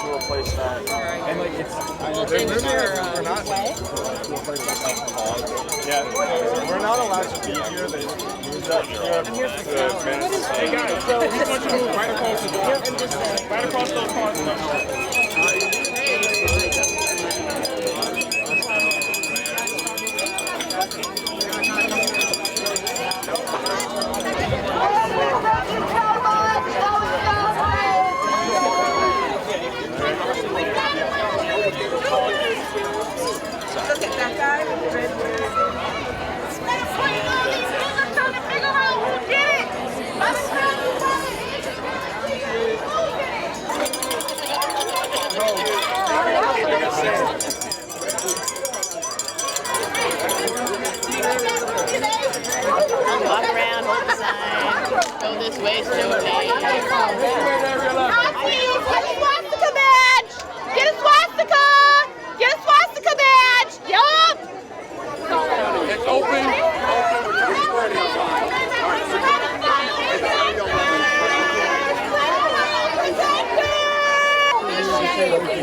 to replace that. And like it's we're not to replace that. Yeah, we're not allowed to be here. They moved that here to advance. Hey guys, so we want you to move right across the door. Right across those cars. Look at that guy with the red hair. All these people are trying to figure out who did it. By the time you find it, Walk around, hold the sign. Go this way, slowly. Get a swastika badge! Get a swastika! Get a swastika badge! Yup! It's open.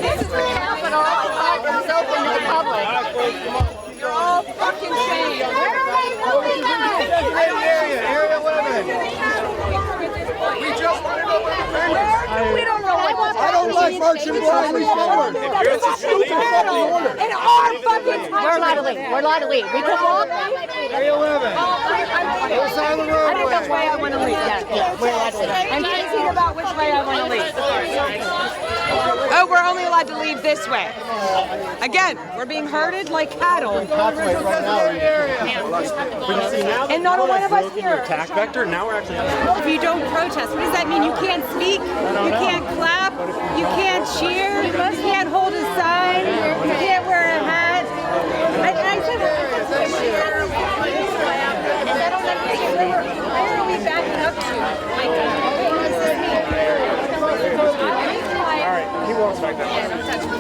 This is the Capitol. It's open to the public. You're all fucking shamed. Area 11. We just want to know what the thing is. We don't know what I don't like marching blindly forward. In our fucking country. We're allowed to leave. We're allowed to leave. We can walk. Area 11. Other side of the roadway. I think that's why I want to leave. Yeah, we're allowed to leave. I'm thinking about which way I want to leave. Oh, we're only allowed to leave this way. Again, we're being herded like cattle. And not a one of us here. Attack vector. Now we're actually. If you don't protest, what does that mean? You can't speak, you can't clap, you can't cheer, you can't hold a sign, you can't wear a hat. I said, I don't understand. Where are we backing up to? All right, he won't strike that. Yeah, don't touch me.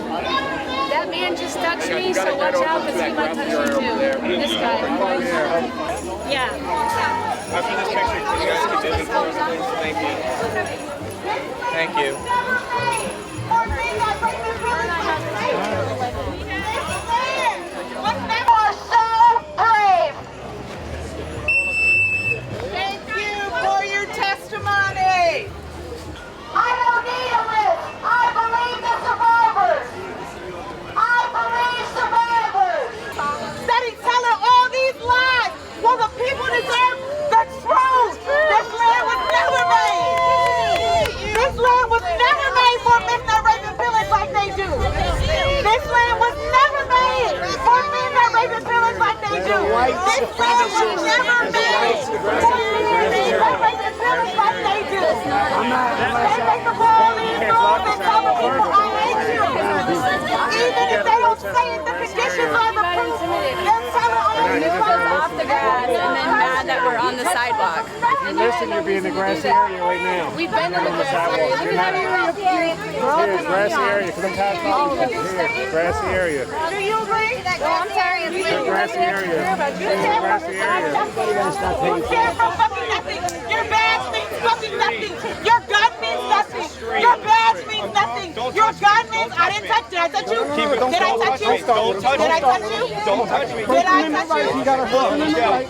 That man just touched me, so watch out because he might touch you too. This guy. Yeah. After this picture, you guys can do this for us, please. Thank you. Thank you. Thank you for your testimony. I don't need a list. I believe the survivors. I believe survivors. Study telling all these lies. Well, the people deserve the truth. This land was never made. This land was never made for men that rape and pillage like they do. This land was never made for men that rape and pillage like they do. This land was never made for men that rape and pillage like they do. They make the police move and tell the people I hate you. Even if they don't say it, the conditions are the proof. They're telling all these lies. Off the grass and then mad that we're on the sidewalk. If you listen, you'll be in the grassy area right now. We've been in the sidewalk. You're not here. Here's grassy area. Because I'm tired of talking. Here, grassy area. Do you agree? I'm sorry. Here's grassy area. Here's grassy area. You care for fucking nothing. Your badge means fucking nothing. Your gun means nothing. Your badge means nothing. Your gun means I didn't touch. Did I touch you? Did I touch you? Did I touch you? Don't touch me. Did I touch you? You got a First Amendment right.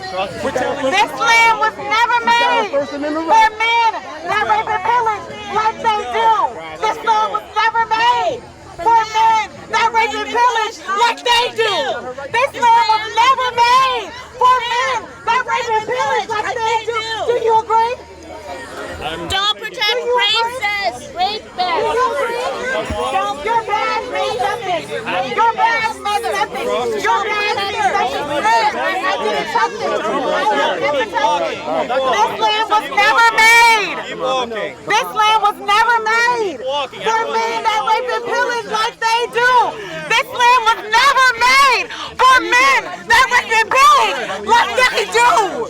This land was never made for men that rape and pillage like they do. This land was never made for men that rape and pillage like they do. This land was never made for men that rape and pillage like they do. Do you agree? Don't protect racists. Rapists. Do you agree? Your badge means nothing. Your badge means nothing. Your badge means nothing. I didn't touch it. I never touched it. This land was never made. This land was never made for men that rape and pillage like they do. This land was never made for men that rape and pillage like they do.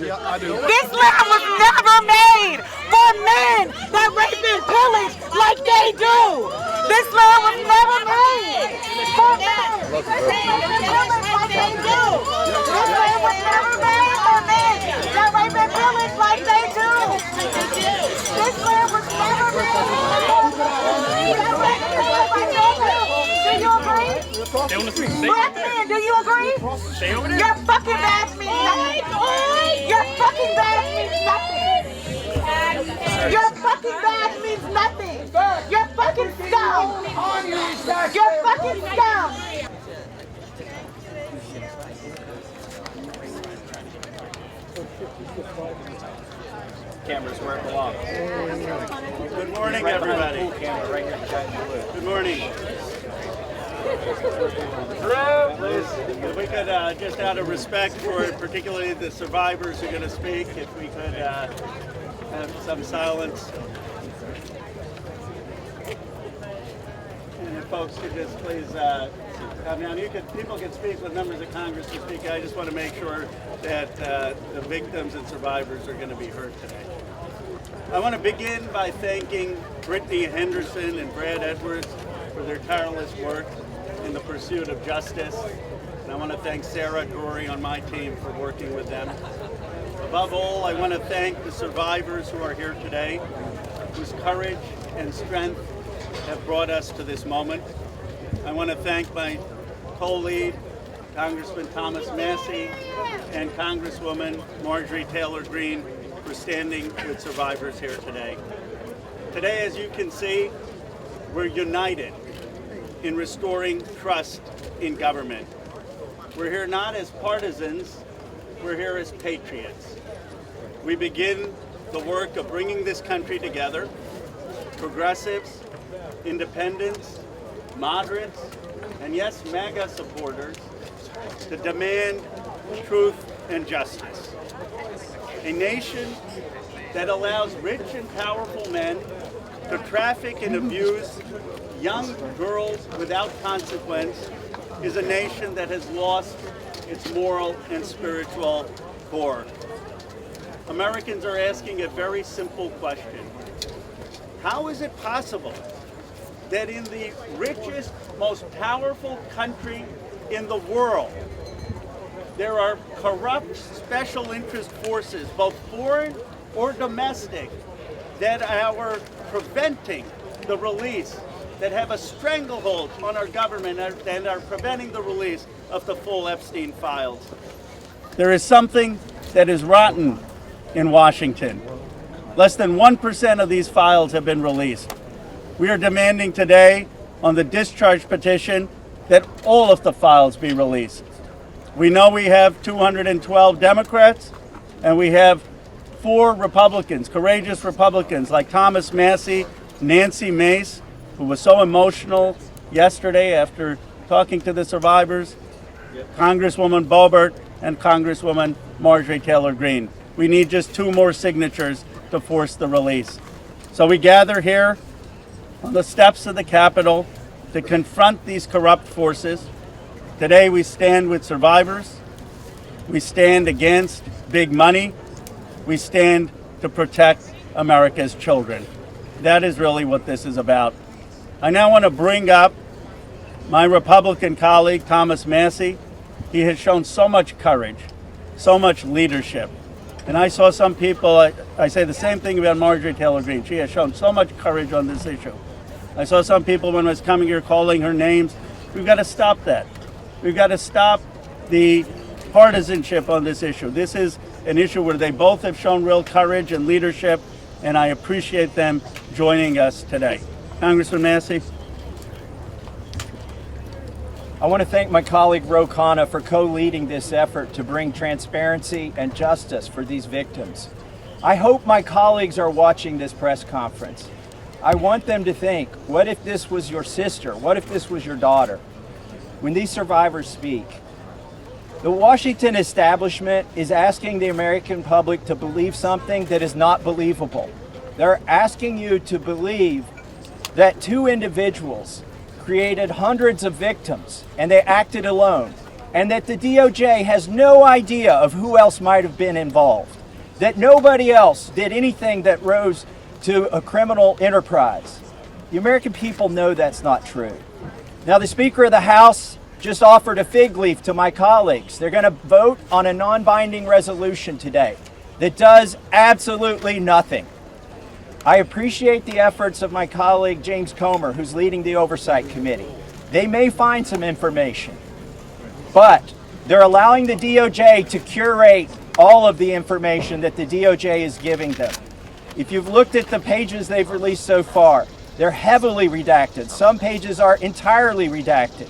This land was never made for men that rape and pillage like they do. This land was never made for men that rape and pillage like they do. This land was never made for men that rape and pillage like they do. This land was never made for men that rape and pillage like they do. Black men, do you agree? Stay over there. Your fucking badge means nothing. Your fucking badge means nothing. Your fucking badge means nothing. You're fucking scum. You're fucking scum. Camera's where it belongs. Good morning, everybody. Good morning. If we could, just out of respect for particularly the survivors who are going to speak, if we could have some silence. And if folks could just please come down. People can speak with members of Congress to speak. I just want to make sure that the victims and survivors are going to be heard today. I want to begin by thanking Brittany Henderson and Brad Edwards for their tireless work in the pursuit of justice. And I want to thank Sarah Drury on my team for working with them. Above all, I want to thank the survivors who are here today, whose courage and strength have brought us to this moment. I want to thank my co-lead, Congressman Thomas Massie, and Congresswoman Marjorie Taylor Greene for standing with survivors here today. Today, as you can see, we're united in restoring trust in government. We're here not as partisans, we're here as patriots. We begin the work of bringing this country together, progressives, independents, moderates, and yes, MAGA supporters, to demand truth and justice. A nation that allows rich and powerful men to traffic and abuse young girls without consequence is a nation that has lost its moral and spiritual core. Americans are asking a very simple question. How is it possible that in the richest, most powerful country in the world, there are corrupt special interest forces, both foreign or domestic, that are preventing the release, that have a stranglehold on our government and are preventing the release of the full Epstein files? There is something that is rotten in Washington. Less than 1% of these files have been released. We are demanding today on the discharge petition that all of the files be released. We know we have 212 Democrats and we have 4 Republicans, courageous Republicans like Thomas Massie, Nancy Mace, who was so emotional yesterday after talking to the survivors, Congresswoman Boebert, and Congresswoman Marjorie Taylor Greene. We need just 2 more signatures to force the release. So we gather here on the steps of the Capitol to confront these corrupt forces. Today we stand with survivors. We stand against big money. We stand to protect America's children. That is really what this is about. I now want to bring up my Republican colleague, Thomas Massie. He has shown so much courage, so much leadership. And I saw some people, I say the same thing about Marjorie Taylor Greene. She has shown so much courage on this issue. I saw some people when I was coming here calling her names. We've got to stop that. We've got to stop the partisanship on this issue. This is an issue where they both have shown real courage and leadership, and I appreciate them joining us today. Congressman Massie. I want to thank my colleague Ro Khanna for co-leading this effort to bring transparency and justice for these victims. I hope my colleagues are watching this press conference. I want them to think, what if this was your sister? What if this was your daughter? When these survivors speak, the Washington establishment is asking the American public to believe something that is not believable. They're asking you to believe that 2 individuals created hundreds of victims and they acted alone, and that the DOJ has no idea of who else might have been involved, that nobody else did anything that rose to a criminal enterprise. The American people know that's not true. Now, the Speaker of the House just offered a fig leaf to my colleagues. They're going to vote on a non-binding resolution today that does absolutely nothing. I appreciate the efforts of my colleague James Comer, who's leading the Oversight Committee. They may find some information, But they're allowing the DOJ to curate all of the information that the DOJ is giving them. If you've looked at the pages they've released so far, they're heavily redacted. Some pages are entirely redacted.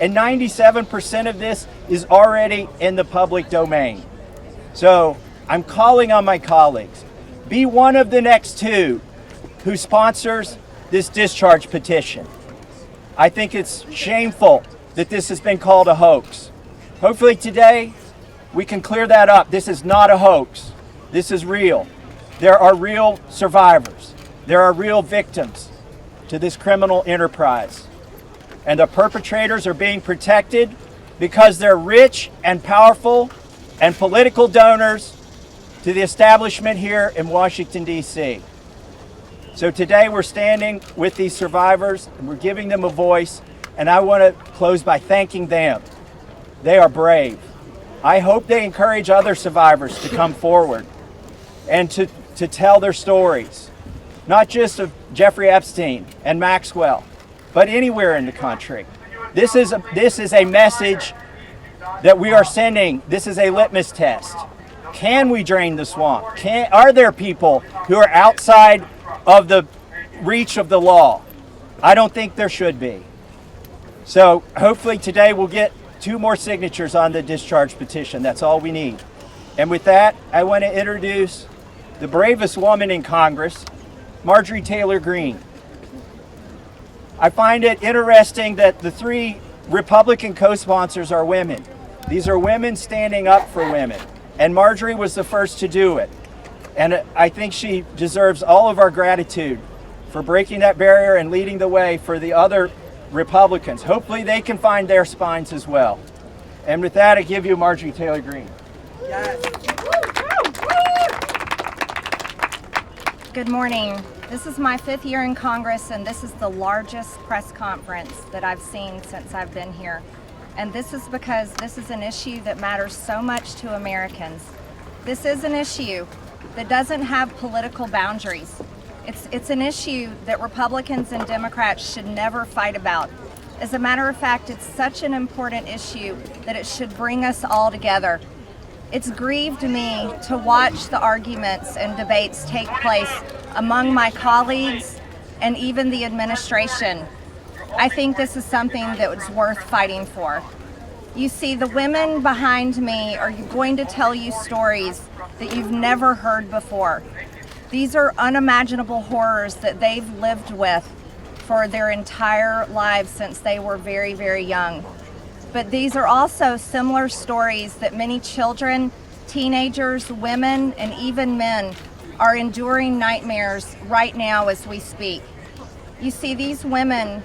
And 97% of this is already in the public domain. So I'm calling on my colleagues, be one of the next two who sponsors this discharge petition. I think it's shameful that this has been called a hoax. Hopefully today we can clear that up. This is not a hoax. This is real. There are real survivors. There are real victims to this criminal enterprise. And the perpetrators are being protected because they're rich and powerful and political donors to the establishment here in Washington, D.C. So today we're standing with these survivors and we're giving them a voice, and I want to close by thanking them. They are brave. I hope they encourage other survivors to come forward and to tell their stories, not just of Jeffrey Epstein and Maxwell, but anywhere in the country. This is a message that we are sending. This is a litmus test. Can we drain the swamp? Are there people who are outside of the reach of the law? I don't think there should be. So hopefully today we'll get 2 more signatures on the discharge petition. That's all we need. And with that, I want to introduce the bravest woman in Congress, Marjorie Taylor Greene. I find it interesting that the 3 Republican co-sponsors are women. These are women standing up for women. And Marjorie was the first to do it. And I think she deserves all of our gratitude for breaking that barrier and leading the way for the other Republicans. Hopefully they can find their spines as well. And with that, I give you Marjorie Taylor Greene. Yes. Good morning. This is my 5th year in Congress, and this is the largest press conference that I've seen since I've been here. And this is because this is an issue that matters so much to Americans. This is an issue that doesn't have political boundaries. It's an issue that Republicans and Democrats should never fight about. As a matter of fact, it's such an important issue that it should bring us all together. It's grieved me to watch the arguments and debates take place among my colleagues and even the administration. I think this is something that was worth fighting for. You see, the women behind me are going to tell you stories that you've never heard before. These are unimaginable horrors that they've lived with for their entire lives since they were very, very young. But these are also similar stories that many children, teenagers, women, and even men are enduring nightmares right now as we speak. You see, these women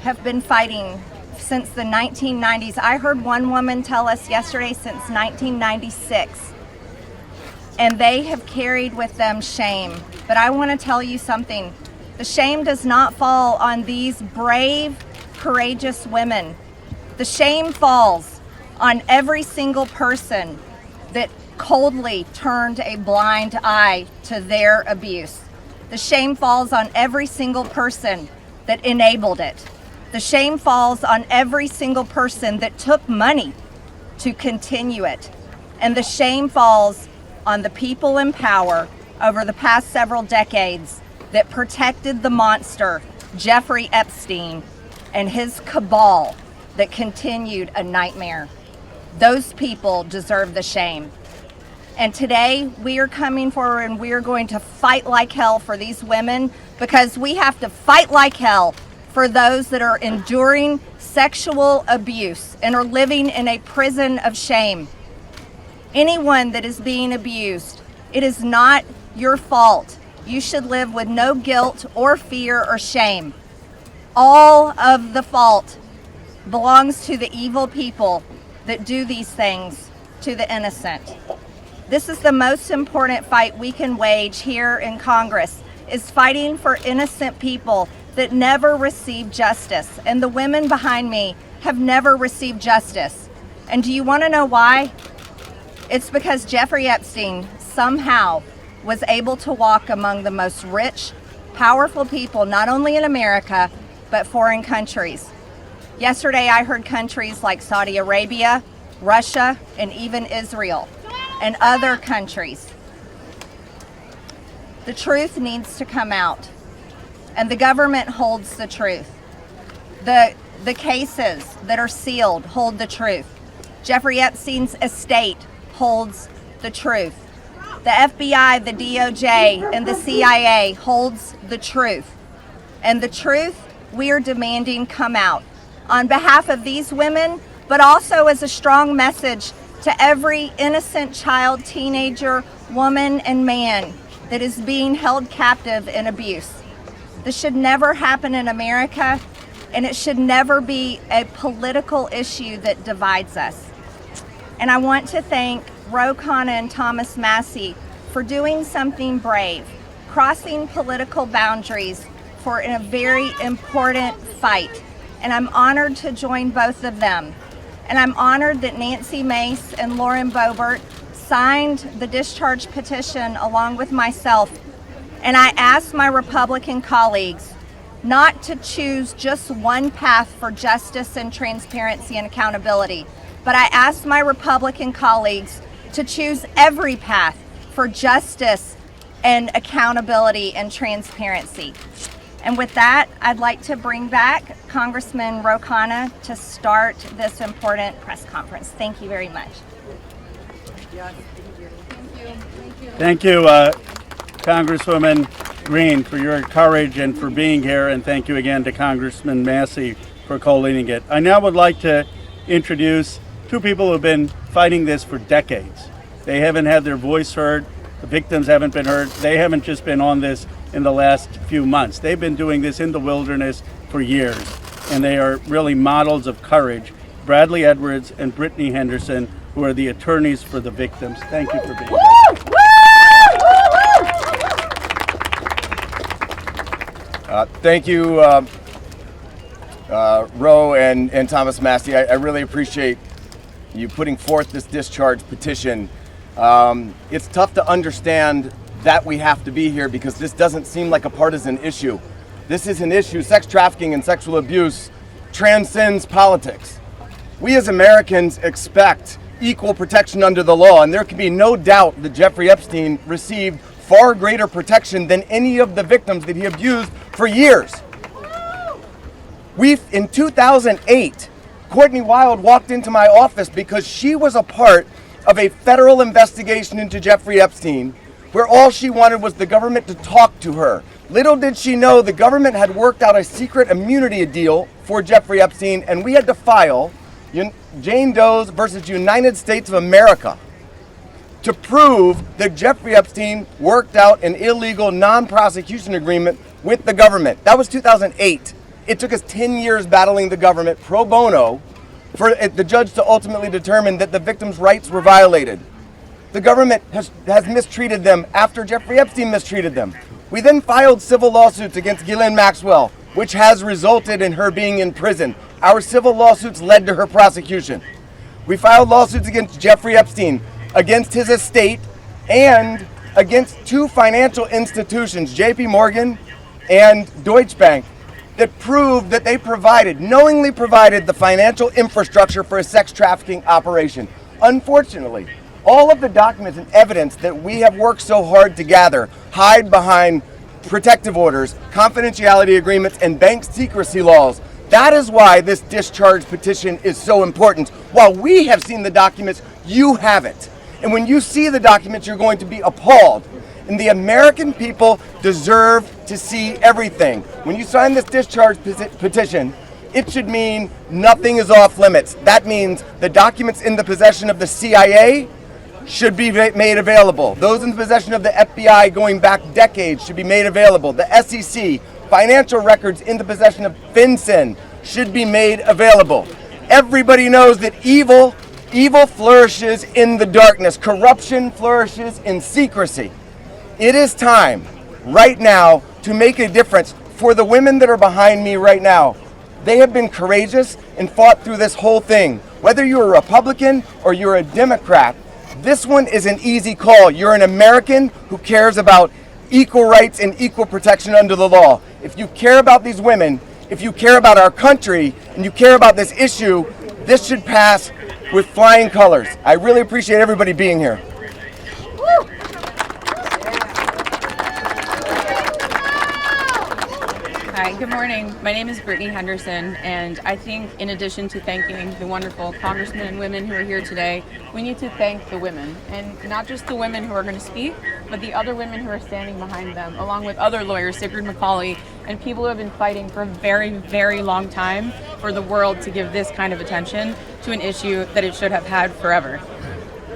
have been fighting since the 1990s. I heard one woman tell us yesterday since 1996. And they have carried with them shame. But I want to tell you something. The shame does not fall on these brave, courageous women. The shame falls on every single person that coldly turned a blind eye to their abuse. The shame falls on every single person that enabled it. The shame falls on every single person that took money to continue it. And the shame falls on the people in power over the past several decades that protected the monster, Jeffrey Epstein, and his cabal that continued a nightmare. Those people deserve the shame. And today we are coming forward and we are going to fight like hell for these women, because we have to fight like hell for those that are enduring sexual abuse and are living in a prison of shame. Anyone that is being abused, it is not your fault. You should live with no guilt or fear or shame. All of the fault belongs to the evil people that do these things to the innocent. This is the most important fight we can wage here in Congress, is fighting for innocent people that never receive justice. And the women behind me have never received justice. And do you want to know why? It's because Jeffrey Epstein somehow was able to walk among the most rich, powerful people, not only in America, but foreign countries. Yesterday I heard countries like Saudi Arabia, Russia, and even Israel, and other countries. The truth needs to come out, and the government holds the truth. The cases that are sealed hold the truth. Jeffrey Epstein's estate holds the truth. The FBI, the DOJ, and the CIA holds the truth. And the truth we are demanding come out on behalf of these women, but also as a strong message to every innocent child, teenager, woman, and man that is being held captive in abuse. This should never happen in America, and it should never be a political issue that divides us. And I want to thank Ro Khanna and Thomas Massie for doing something brave, crossing political boundaries for a very important fight. And I'm honored to join both of them. And I'm honored that Nancy Mace and Lauren Boebert signed the discharge petition along with myself. And I asked my Republican colleagues not to choose just one path for justice and transparency and accountability, but I asked my Republican colleagues to choose every path for justice and accountability and transparency. And with that, I'd like to bring back Congressman Ro Khanna to start this important press conference. Thank you very much. Thank you, Congresswoman Greene, for your courage and for being here, and thank you again to Congressman Massie for co-leading it. I now would like to introduce two people who have been fighting this for decades. They haven't had their voice heard. The victims haven't been heard. They haven't just been on this in the last few months. They've been doing this in the wilderness for years, and they are really models of courage. Bradley Edwards and Brittany Henderson, who are the attorneys for the victims. Thank you for being here. Thank you, Ro and Thomas Massie. I really appreciate you putting forth this discharge petition. It's tough to understand that we have to be here because this doesn't seem like a partisan issue. This is an issue, sex trafficking and sexual abuse transcends politics. We as Americans expect equal protection under the law, and there can be no doubt that Jeffrey Epstein received far greater protection than any of the victims that he abused for years. In 2008, Courtney Wild walked into my office because she was a part of a federal investigation into Jeffrey Epstein, where all she wanted was the government to talk to her. Little did she know the government had worked out a secret immunity deal for Jeffrey Epstein, and we had to file Jane Doe's versus United States of America to prove that Jeffrey Epstein worked out an illegal non-prosecution agreement with the government. That was 2008. It took us 10 years battling the government pro bono for the judge to ultimately determine that the victims' rights were violated. The government has mistreated them after Jeffrey Epstein mistreated them. We then filed civil lawsuits against Ghislaine Maxwell, which has resulted in her being in prison. Our civil lawsuits led to her prosecution. We filed lawsuits against Jeffrey Epstein, against his estate, and against two financial institutions, JP Morgan and Deutsche Bank, that proved that they knowingly provided the financial infrastructure for a sex trafficking operation. Unfortunately, all of the documents and evidence that we have worked so hard to gather hide behind protective orders, confidentiality agreements, and bank secrecy laws. That is why this discharge petition is so important. While we have seen the documents, you haven't. And when you see the documents, you're going to be appalled. And the American people deserve to see everything. When you sign this discharge petition, it should mean nothing is off limits. That means the documents in the possession of the CIA should be made available. Those in the possession of the FBI going back decades should be made available. The SEC, financial records in the possession of FinCEN should be made available. Everybody knows that evil flourishes in the darkness. Corruption flourishes in secrecy. It is time, right now, to make a difference for the women that are behind me right now. They have been courageous and fought through this whole thing. Whether you're a Republican or you're a Democrat, this one is an easy call. You're an American who cares about equal rights and equal protection under the law. If you care about these women, if you care about our country and you care about this issue, this should pass with flying colors. I really appreciate everybody being here. Hi, good morning. My name is Brittany Henderson, and I think in addition to thanking the wonderful congressmen and women who are here today, we need to thank the women, and not just the women who are going to speak, but the other women who are standing behind them, along with other lawyers, Sigrid McCauley, and people who have been fighting for a very, very long time for the world to give this kind of attention to an issue that it should have had forever.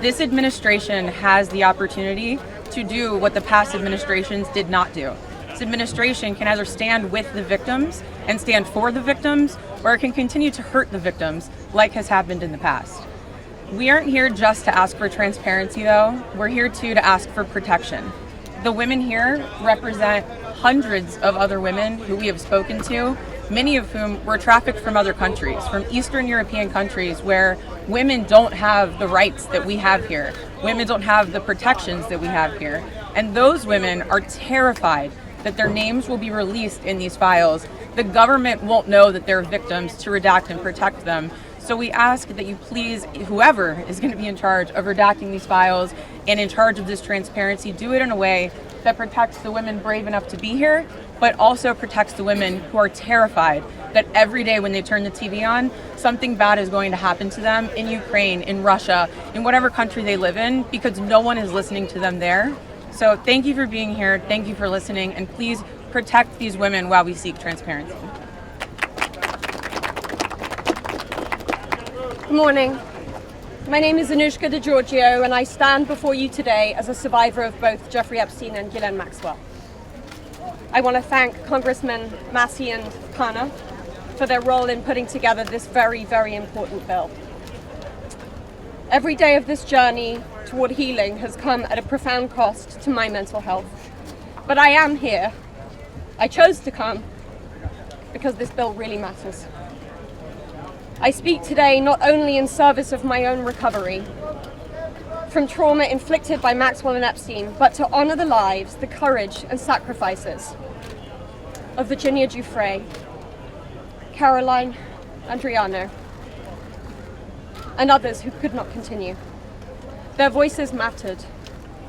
This administration has the opportunity to do what the past administrations did not do. This administration can either stand with the victims and stand for the victims, or it can continue to hurt the victims like has happened in the past. We aren't here just to ask for transparency, though. We're here too to ask for protection. The women here represent hundreds of other women who we have spoken to, many of whom were trafficked from other countries, from Eastern European countries where women don't have the rights that we have here. Women don't have the protections that we have here. And those women are terrified that their names will be released in these files. The government won't know that they're victims to redact and protect them. So we ask that you please, whoever is going to be in charge of redacting these files and in charge of this transparency, do it in a way that protects the women brave enough to be here, but also protects the women who are terrified that every day when they turn the TV on, something bad is going to happen to them in Ukraine, in Russia, in whatever country they live in, because no one is listening to them there. So thank you for being here, thank you for listening, and please protect these women while we seek transparency. Good morning. My name is Anushka DeGiorgio, and I stand before you today as a survivor of both Jeffrey Epstein and Ghislaine Maxwell. I want to thank Congressmen Massie and Khanna for their role in putting together this very, very important bill. Every day of this journey toward healing has come at a profound cost to my mental health. But I am here. I chose to come because this bill really matters. I speak today not only in service of my own recovery from trauma inflicted by Maxwell and Epstein, but to honor the lives, the courage and sacrifices of Virginia Giuffre, Caroline Andriano, and others who could not continue. Their voices mattered.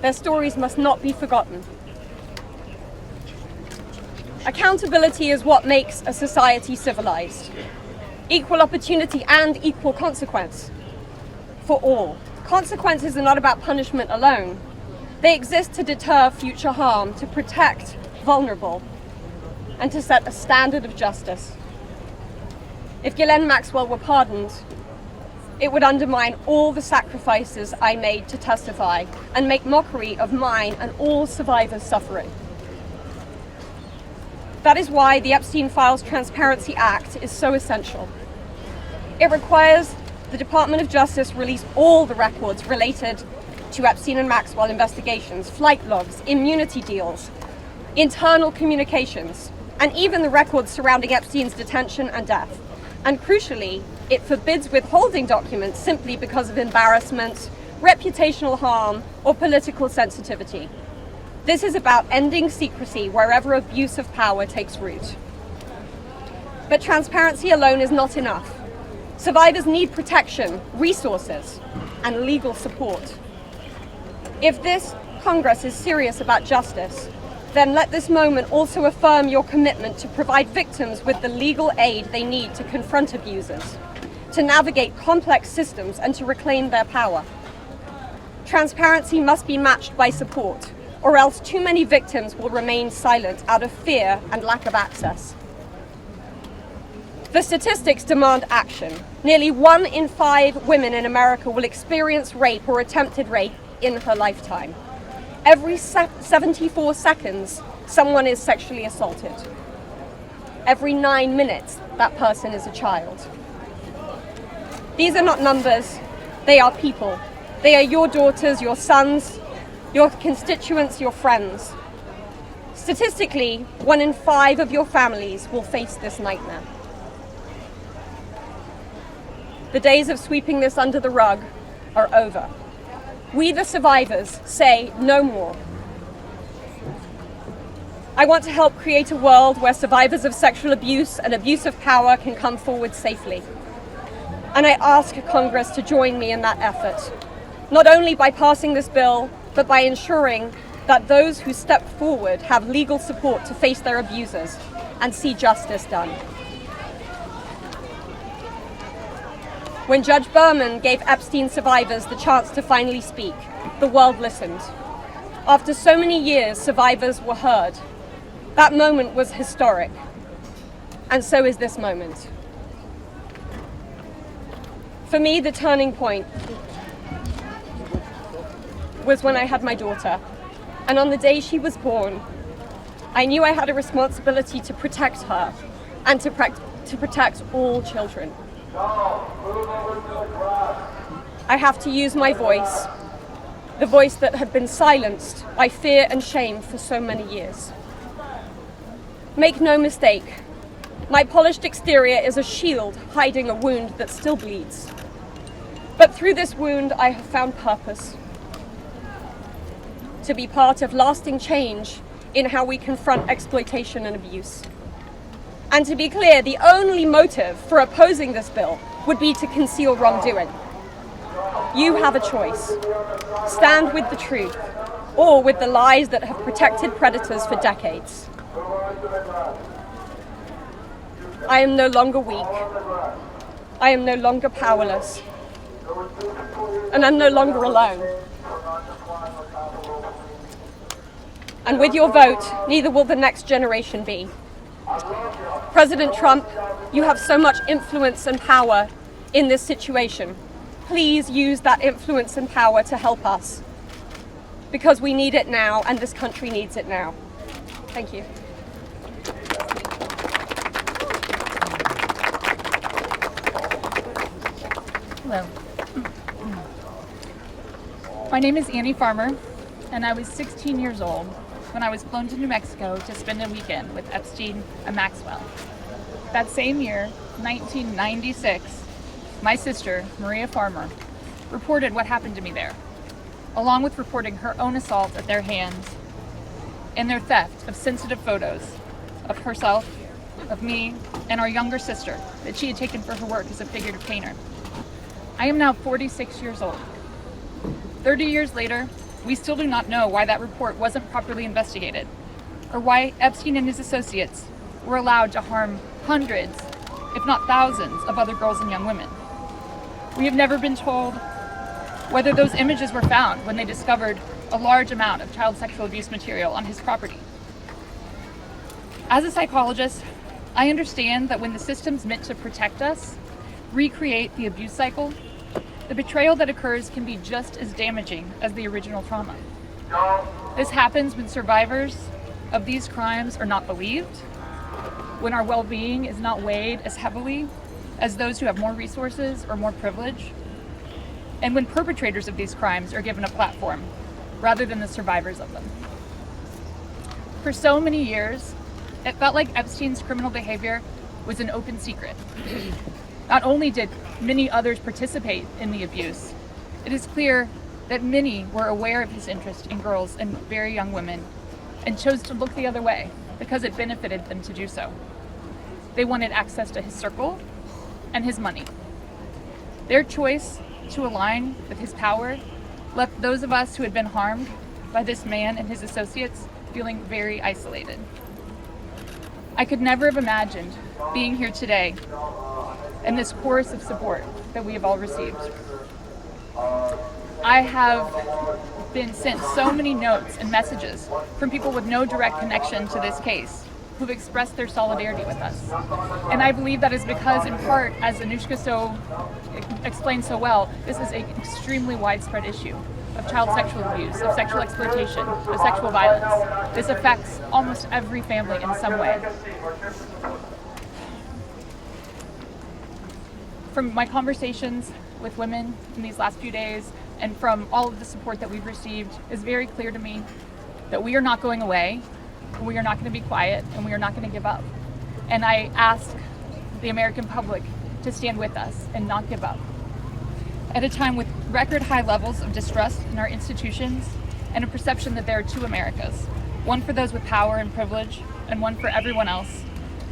Their stories must not be forgotten. Accountability is what makes a society civilized. Equal opportunity and equal consequence for all. Consequences are not about punishment alone. They exist to deter future harm, to protect vulnerable, and to set a standard of justice. If Ghislaine Maxwell were pardoned, it would undermine all the sacrifices I made to testify and make mockery of mine and all survivors' suffering. That is why the Epstein Files Transparency Act is so essential. It requires the Department of Justice release all the records related to Epstein and Maxwell investigations, flight logs, immunity deals, internal communications, and even the records surrounding Epstein's detention and death. And crucially, it forbids withholding documents simply because of embarrassment, reputational harm, or political sensitivity. This is about ending secrecy wherever abuse of power takes root. But transparency alone is not enough. Survivors need protection, resources, and legal support. If this Congress is serious about justice, then let this moment also affirm your commitment to provide victims with the legal aid they need to confront abusers, to navigate complex systems, and to reclaim their power. Transparency must be matched by support, or else too many victims will remain silent out of fear and lack of access. The statistics demand action. Nearly 1 in 5 women in America will experience rape or attempted rape in her lifetime. Every 74 seconds, someone is sexually assaulted. Every 9 minutes, that person is a child. These are not numbers, they are people. They are your daughters, your sons, your constituents, your friends. Statistically, 1 in 5 of your families will face this nightmare. The days of sweeping this under the rug are over. We, the survivors, say no more. I want to help create a world where survivors of sexual abuse and abuse of power can come forward safely. And I ask Congress to join me in that effort, not only by passing this bill, but by ensuring that those who step forward have legal support to face their abusers and see justice done. When Judge Berman gave Epstein survivors the chance to finally speak, the world listened. After so many years, survivors were heard. That moment was historic, and so is this moment. For me, the turning point was when I had my daughter, and on the day she was born, I knew I had a responsibility to protect her and to protect all children. I have to use my voice, the voice that had been silenced by fear and shame for so many years. Make no mistake, my polished exterior is a shield hiding a wound that still bleeds. But through this wound, I have found purpose. To be part of lasting change in how we confront exploitation and abuse. And to be clear, the only motive for opposing this bill would be to conceal wrongdoing. You have a choice. Stand with the truth, or with the lies that have protected predators for decades. I am no longer weak. I am no longer powerless. And I'm no longer alone. And with your vote, neither will the next generation be. President Trump, you have so much influence and power in this situation. Please use that influence and power to help us. Because we need it now, and this country needs it now. Thank you. Hello. My name is Annie Farmer, and I was 16 years old when I was flown to New Mexico to spend a weekend with Epstein and Maxwell. That same year, 1996, my sister, Maria Farmer, reported what happened to me there, along with reporting her own assault at their hands and their theft of sensitive photos of herself, of me, and our younger sister that she had taken for her work as a figurative painter. I am now 46 years old. 30 years later, we still do not know why that report wasn't properly investigated, or why Epstein and his associates were allowed to harm hundreds, if not thousands, of other girls and young women. We have never been told whether those images were found when they discovered a large amount of child sexual abuse material on his property. As a psychologist, I understand that when the system's meant to protect us, recreate the abuse cycle, the betrayal that occurs can be just as damaging as the original trauma. This happens when survivors of these crimes are not believed, when our well-being is not weighed as heavily as those who have more resources or more privilege, and when perpetrators of these crimes are given a platform rather than the survivors of them. For so many years, it felt like Epstein's criminal behavior was an open secret. Not only did many others participate in the abuse, it is clear that many were aware of his interest in girls and very young women and chose to look the other way because it benefited them to do so. They wanted access to his circle and his money. Their choice to align with his power left those of us who had been harmed by this man and his associates feeling very isolated. I could never have imagined being here today and this chorus of support that we have all received. I have been sent so many notes and messages from people with no direct connection to this case who've expressed their solidarity with us. And I believe that is because, in part, as Anushka explained so well, this is an extremely widespread issue of child sexual abuse, of sexual exploitation, of sexual violence. This affects almost every family in some way. From my conversations with women in these last few days and from all of the support that we've received, it's very clear to me that we are not going away, we are not going to be quiet, and we are not going to give up. And I ask the American public to stand with us and not give up. At a time with record high levels of distrust in our institutions and a perception that there are two Americas, one for those with power and privilege, and one for everyone else.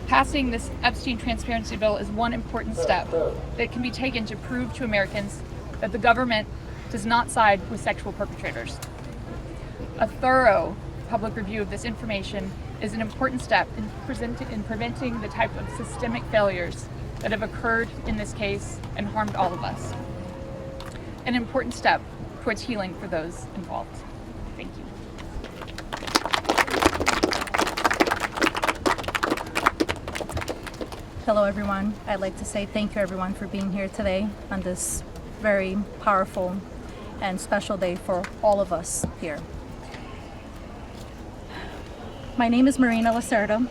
Passing this Epstein Transparency Bill is one important step that can be taken to prove to Americans that the government does not side with sexual perpetrators. A thorough public review of this information is an important step in preventing the type of systemic failures that have occurred in this case and harmed all of us. An important step towards healing for those involved. Thank you. Hello everyone. I'd like to say thank you everyone for being here today on this very powerful and special day for all of us here. My name is Marina Lerta.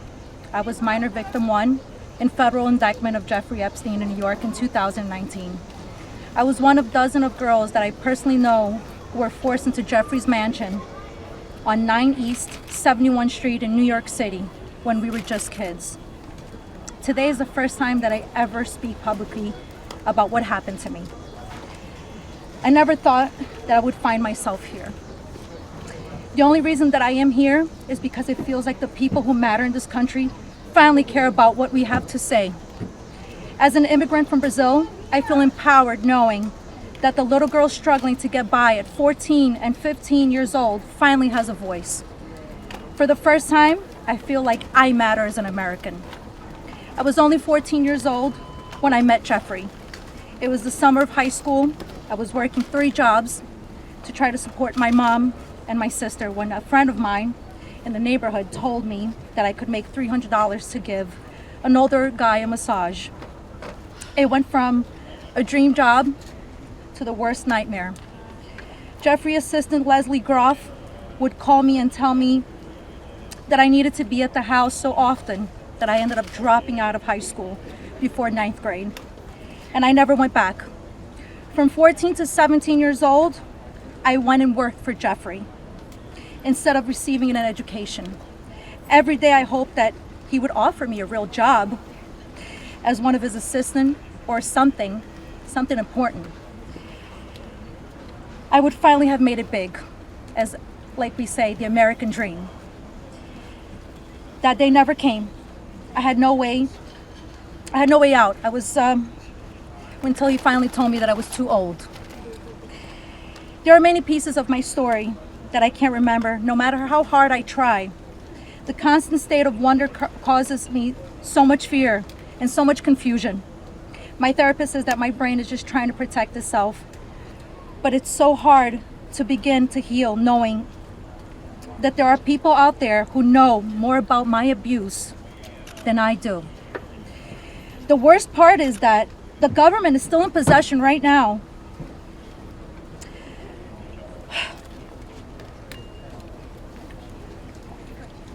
I was minor victim 1 in federal indictment of Jeffrey Epstein in New York in 2019. I was one of dozens of girls that I personally know who were forced into Jeffrey's mansion on 9 East 71 Street in New York City when we were just kids. Today is the first time that I ever speak publicly about what happened to me. I never thought that I would find myself here. The only reason that I am here is because it feels like the people who matter in this country finally care about what we have to say. As an immigrant from Brazil, I feel empowered knowing that the little girl struggling to get by at 14 and 15 years old finally has a voice. For the first time, I feel like I matter as an American. I was only 14 years old when I met Jeffrey. It was the summer of high school. I was working 3 jobs to try to support my mom and my sister when a friend of mine in the neighborhood told me that I could make $300 to give an older guy a massage. It went from a dream job to the worst nightmare. Jeffrey assistant Leslie Groff would call me and tell me that I needed to be at the house so often that I ended up dropping out of high school before 9th grade. And I never went back. From 14 to 17 years old, I went and worked for Jeffrey instead of receiving an education. Every day I hoped that he would offer me a real job as one of his assistants or something important. I would finally have made it big, as like we say, the American dream. That day never came. I had no way out. I was, until he finally told me that I was too old. There are many pieces of my story that I can't remember, no matter how hard I try. The constant state of wonder causes me so much fear and so much confusion. My therapist says that my brain is just trying to protect itself, but it's so hard to begin to heal knowing that there are people out there who know more about my abuse than I do. The worst part is that the government is still in possession right now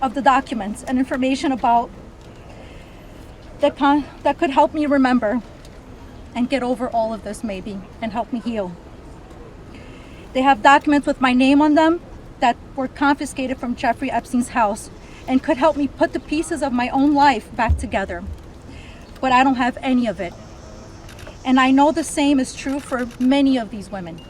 of the documents and information about that could help me remember and get over all of this maybe and help me heal. They have documents with my name on them that were confiscated from Jeffrey Epstein's house and could help me put the pieces of my own life back together. But I don't have any of it. And I know the same is true for many of these women.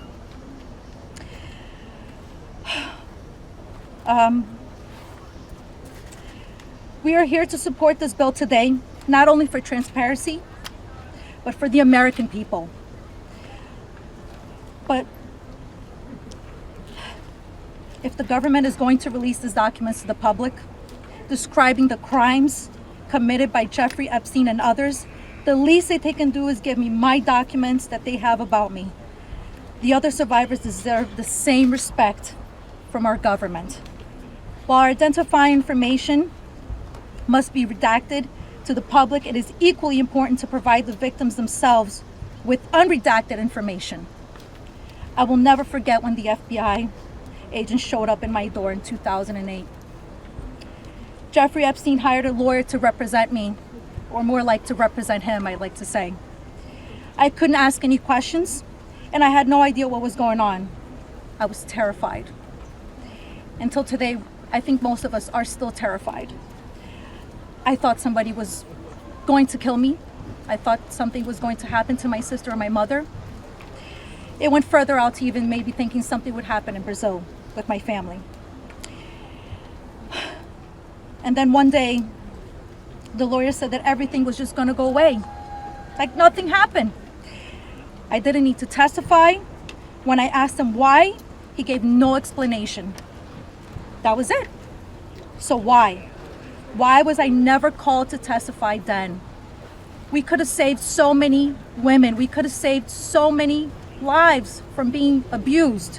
We are here to support this bill today, not only for transparency, but for the American people. But if the government is going to release these documents to the public, describing the crimes committed by Jeffrey Epstein and others, the least that they can do is give me my documents that they have about me. The other survivors deserve the same respect from our government. While our identifying information must be redacted to the public, it is equally important to provide the victims themselves with unredacted information. I will never forget when the FBI agent showed up in my door in 2008. Jeffrey Epstein hired a lawyer to represent me, or more like to represent him, I'd like to say. I couldn't ask any questions, and I had no idea what was going on. I was terrified. Until today, I think most of us are still terrified. I thought somebody was going to kill me. I thought something was going to happen to my sister or my mother. It went further out to even maybe thinking something would happen in Brazil with my family. And then one day, the lawyer said that everything was just gonna go away. Like nothing happened. I didn't need to testify. When I asked him why, he gave no explanation. That was it. So why? Why was I never called to testify then? We could have saved so many women. We could have saved so many lives from being abused.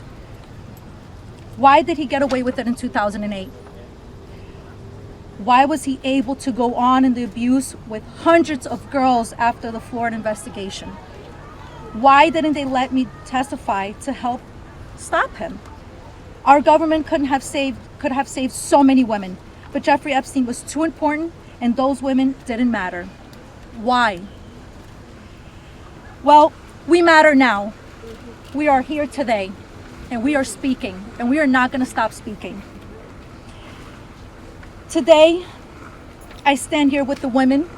Why did he get away with it in 2008? Why was he able to go on in the abuse with hundreds of girls after the Florida investigation? Why didn't they let me testify to help stop him? Our government could have saved so many women, but Jeffrey Epstein was too important and those women didn't matter. Why? Well, we matter now. We are here today and we are speaking and we are not going to stop speaking. Today, I stand here with the women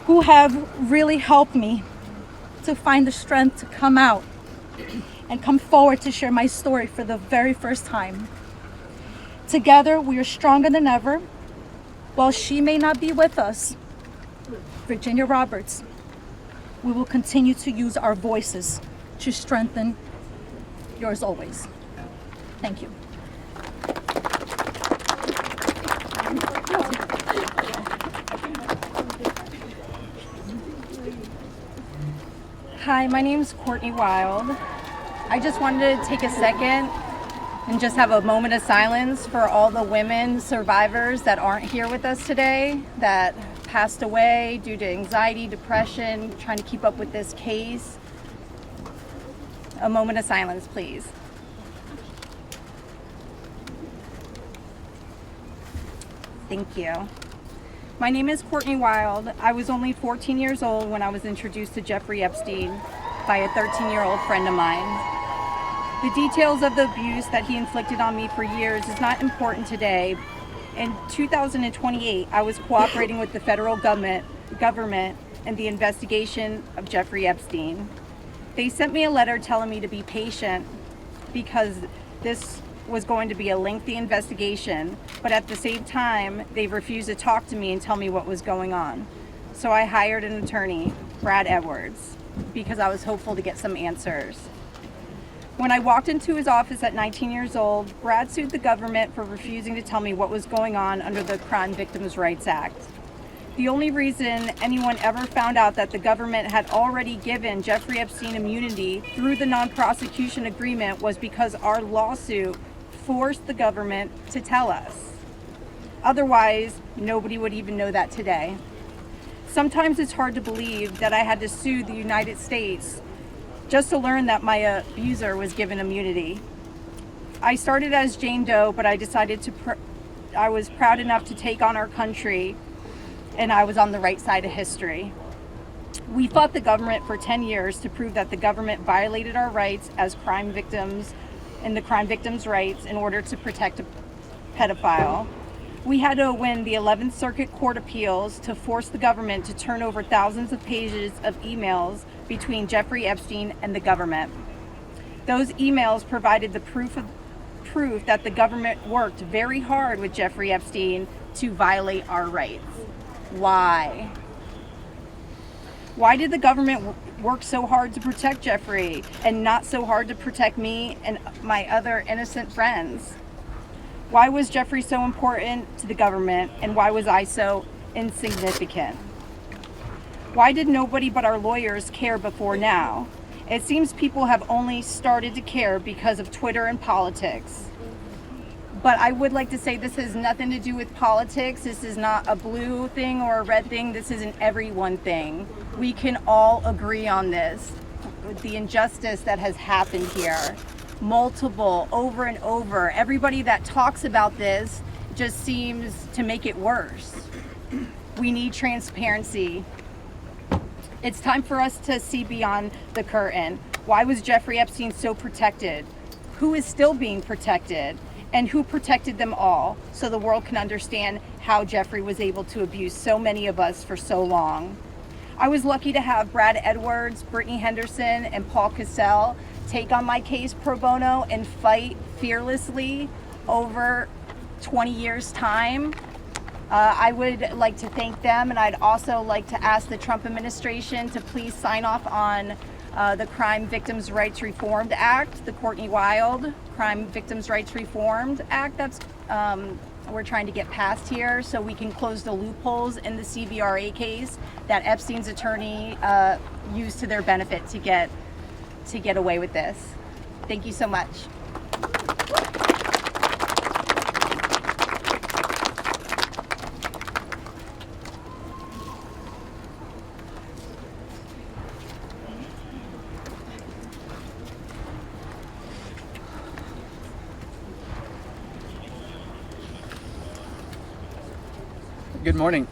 who have really helped me to find the strength to come out and come forward to share my story for the very first time. Together, we are stronger than ever. While she may not be with us, Virginia Roberts, we will continue to use our voices to strengthen yours always. Thank you. Hi, my name is Courtney Wild. I just wanted to take a second and just have a moment of silence for all the women survivors that aren't here with us today, that passed away due to anxiety, depression, trying to keep up with this case. A moment of silence, please. Thank you. My name is Courtney Wild. I was only 14 years old when I was introduced to Jeffrey Epstein by a 13-year-old friend of mine. The details of the abuse that he inflicted on me for years is not important today. In 2028, I was cooperating with the federal government in the investigation of Jeffrey Epstein. They sent me a letter telling me to be patient because this was going to be a lengthy investigation, but at the same time, they refused to talk to me and tell me what was going on. So I hired an attorney, Brad Edwards, because I was hopeful to get some answers. When I walked into his office at 19 years old, Brad sued the government for refusing to tell me what was going on under the Crime Victims' Rights Act. The only reason anyone ever found out that the government had already given Jeffrey Epstein immunity through the non-prosecution agreement was because our lawsuit forced the government to tell us. Otherwise, nobody would even know that today. Sometimes it's hard to believe that I had to sue the United States just to learn that my abuser was given immunity. I started as Jane Doe, but I decided I was proud enough to take on our country, and I was on the right side of history. We fought the government for 10 years to prove that the government violated our rights as crime victims and the crime victims' rights in order to protect a pedophile. We had to win the 11th Circuit Court Appeals to force the government to turn over thousands of pages of emails between Jeffrey Epstein and the government. Those emails provided the proof that the government worked very hard with Jeffrey Epstein to violate our rights. Why? Why did the government work so hard to protect Jeffrey and not so hard to protect me and my other innocent friends? Why was Jeffrey so important to the government and why was I so insignificant? Why did nobody but our lawyers care before now? It seems people have only started to care because of Twitter and politics. But I would like to say this has nothing to do with politics. This is not a blue thing or a red thing. This is an everyone thing. We can all agree on this. The injustice that has happened here, multiple, over and over. Everybody that talks about this just seems to make it worse. We need transparency. It's time for us to see beyond the curtain. Why was Jeffrey Epstein so protected? Who is still being protected? And who protected them all so the world can understand how Jeffrey was able to abuse so many of us for so long. I was lucky to have Brad Edwards, Brittany Henderson, and Paul Cassell take on my case pro bono and fight fearlessly over 20 years' time. I would like to thank them, and I'd also like to ask the Trump administration to please sign off on the Crime Victims' Rights Reformed Act, the Courtney Wild Crime Victims' Rights Reformed Act that's we're trying to get passed here, so we can close the loopholes in the CVRA case that Epstein's attorney used to their benefit to get away with this. Thank you so much. Good morning.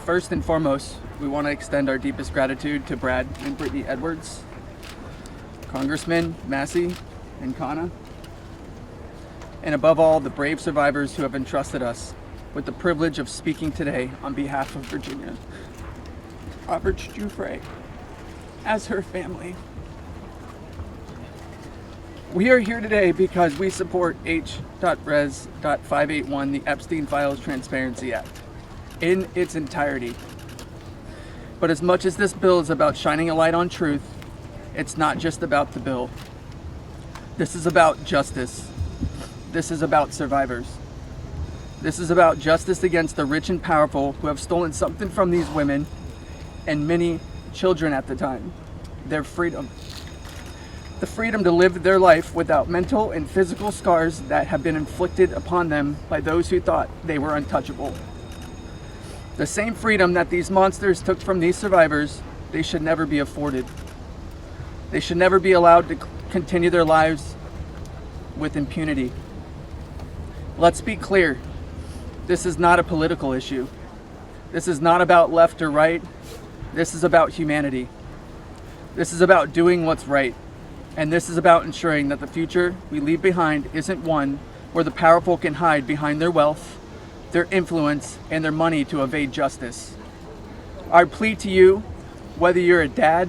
First and foremost, we want to extend our deepest gratitude to Brad and Brittany Edwards, Congressman Massie and Khanna, and above all, the brave survivors who have entrusted us with the privilege of speaking today on behalf of Virginia. Robert Jeffrey, as her family. We are here today because we support H.Res.581, the Epstein Files Transparency Act, in its entirety. But as much as this bill is about shining a light on truth, it's not just about the bill. This is about justice. This is about survivors. This is about justice against the rich and powerful who have stolen something from these women and many children at the time, their freedom. The freedom to live their life without mental and physical scars that have been inflicted upon them by those who thought they were untouchable. The same freedom that these monsters took from these survivors, they should never be afforded. They should never be allowed to continue their lives with impunity. Let's be clear, this is not a political issue. This is not about left or right. This is about humanity. This is about doing what's right. And this is about ensuring that the future we leave behind isn't one where the powerful can hide behind their wealth, their influence, and their money to evade justice. Our plea to you, whether you're a dad,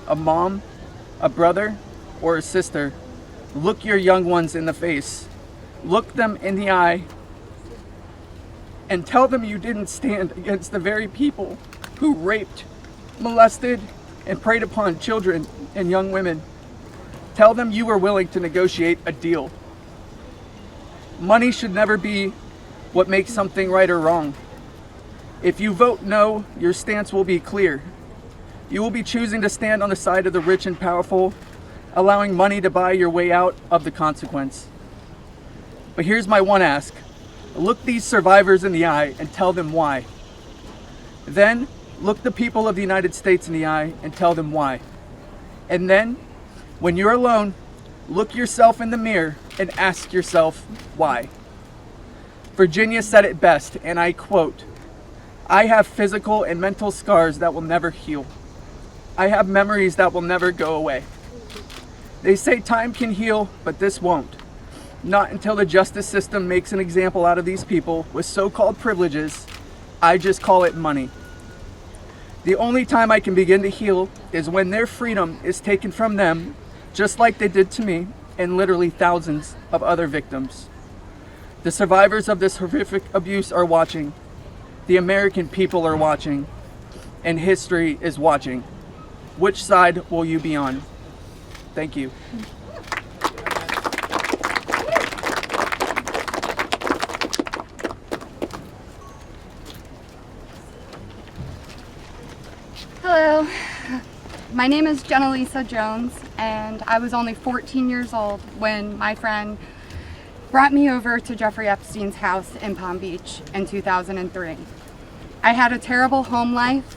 a mom, a brother, or a sister, look your young ones in the face, look them in the eye, and tell them you didn't stand against the very people who raped, molested, and preyed upon children and young women. Tell them you were willing to negotiate a deal. Money should never be what makes something right or wrong. If you vote no, your stance will be clear. You will be choosing to stand on the side of the rich and powerful, allowing money to buy your way out of the consequence. But here's my one ask. Look these survivors in the eye and tell them why. Then, look the people of the United States in the eye and tell them why. And then, when you're alone, look yourself in the mirror and ask yourself why. Virginia said it best, and I quote, "I have physical and mental scars that will never heal. I have memories that will never go away. They say time can heal, but this won't. Not until the justice system makes an example out of these people with so-called privileges. I just call it money. The only time I can begin to heal is when their freedom is taken from them, just like they did to me and literally thousands of other victims. The survivors of this horrific abuse are watching. The American people are watching. And history is watching. Which side will you be on?" Thank you. Hello, my name is Jenna-Lisa Jones, and I was only 14 years old when my friend brought me over to Jeffrey Epstein's house in Palm Beach in 2003. I had a terrible home life,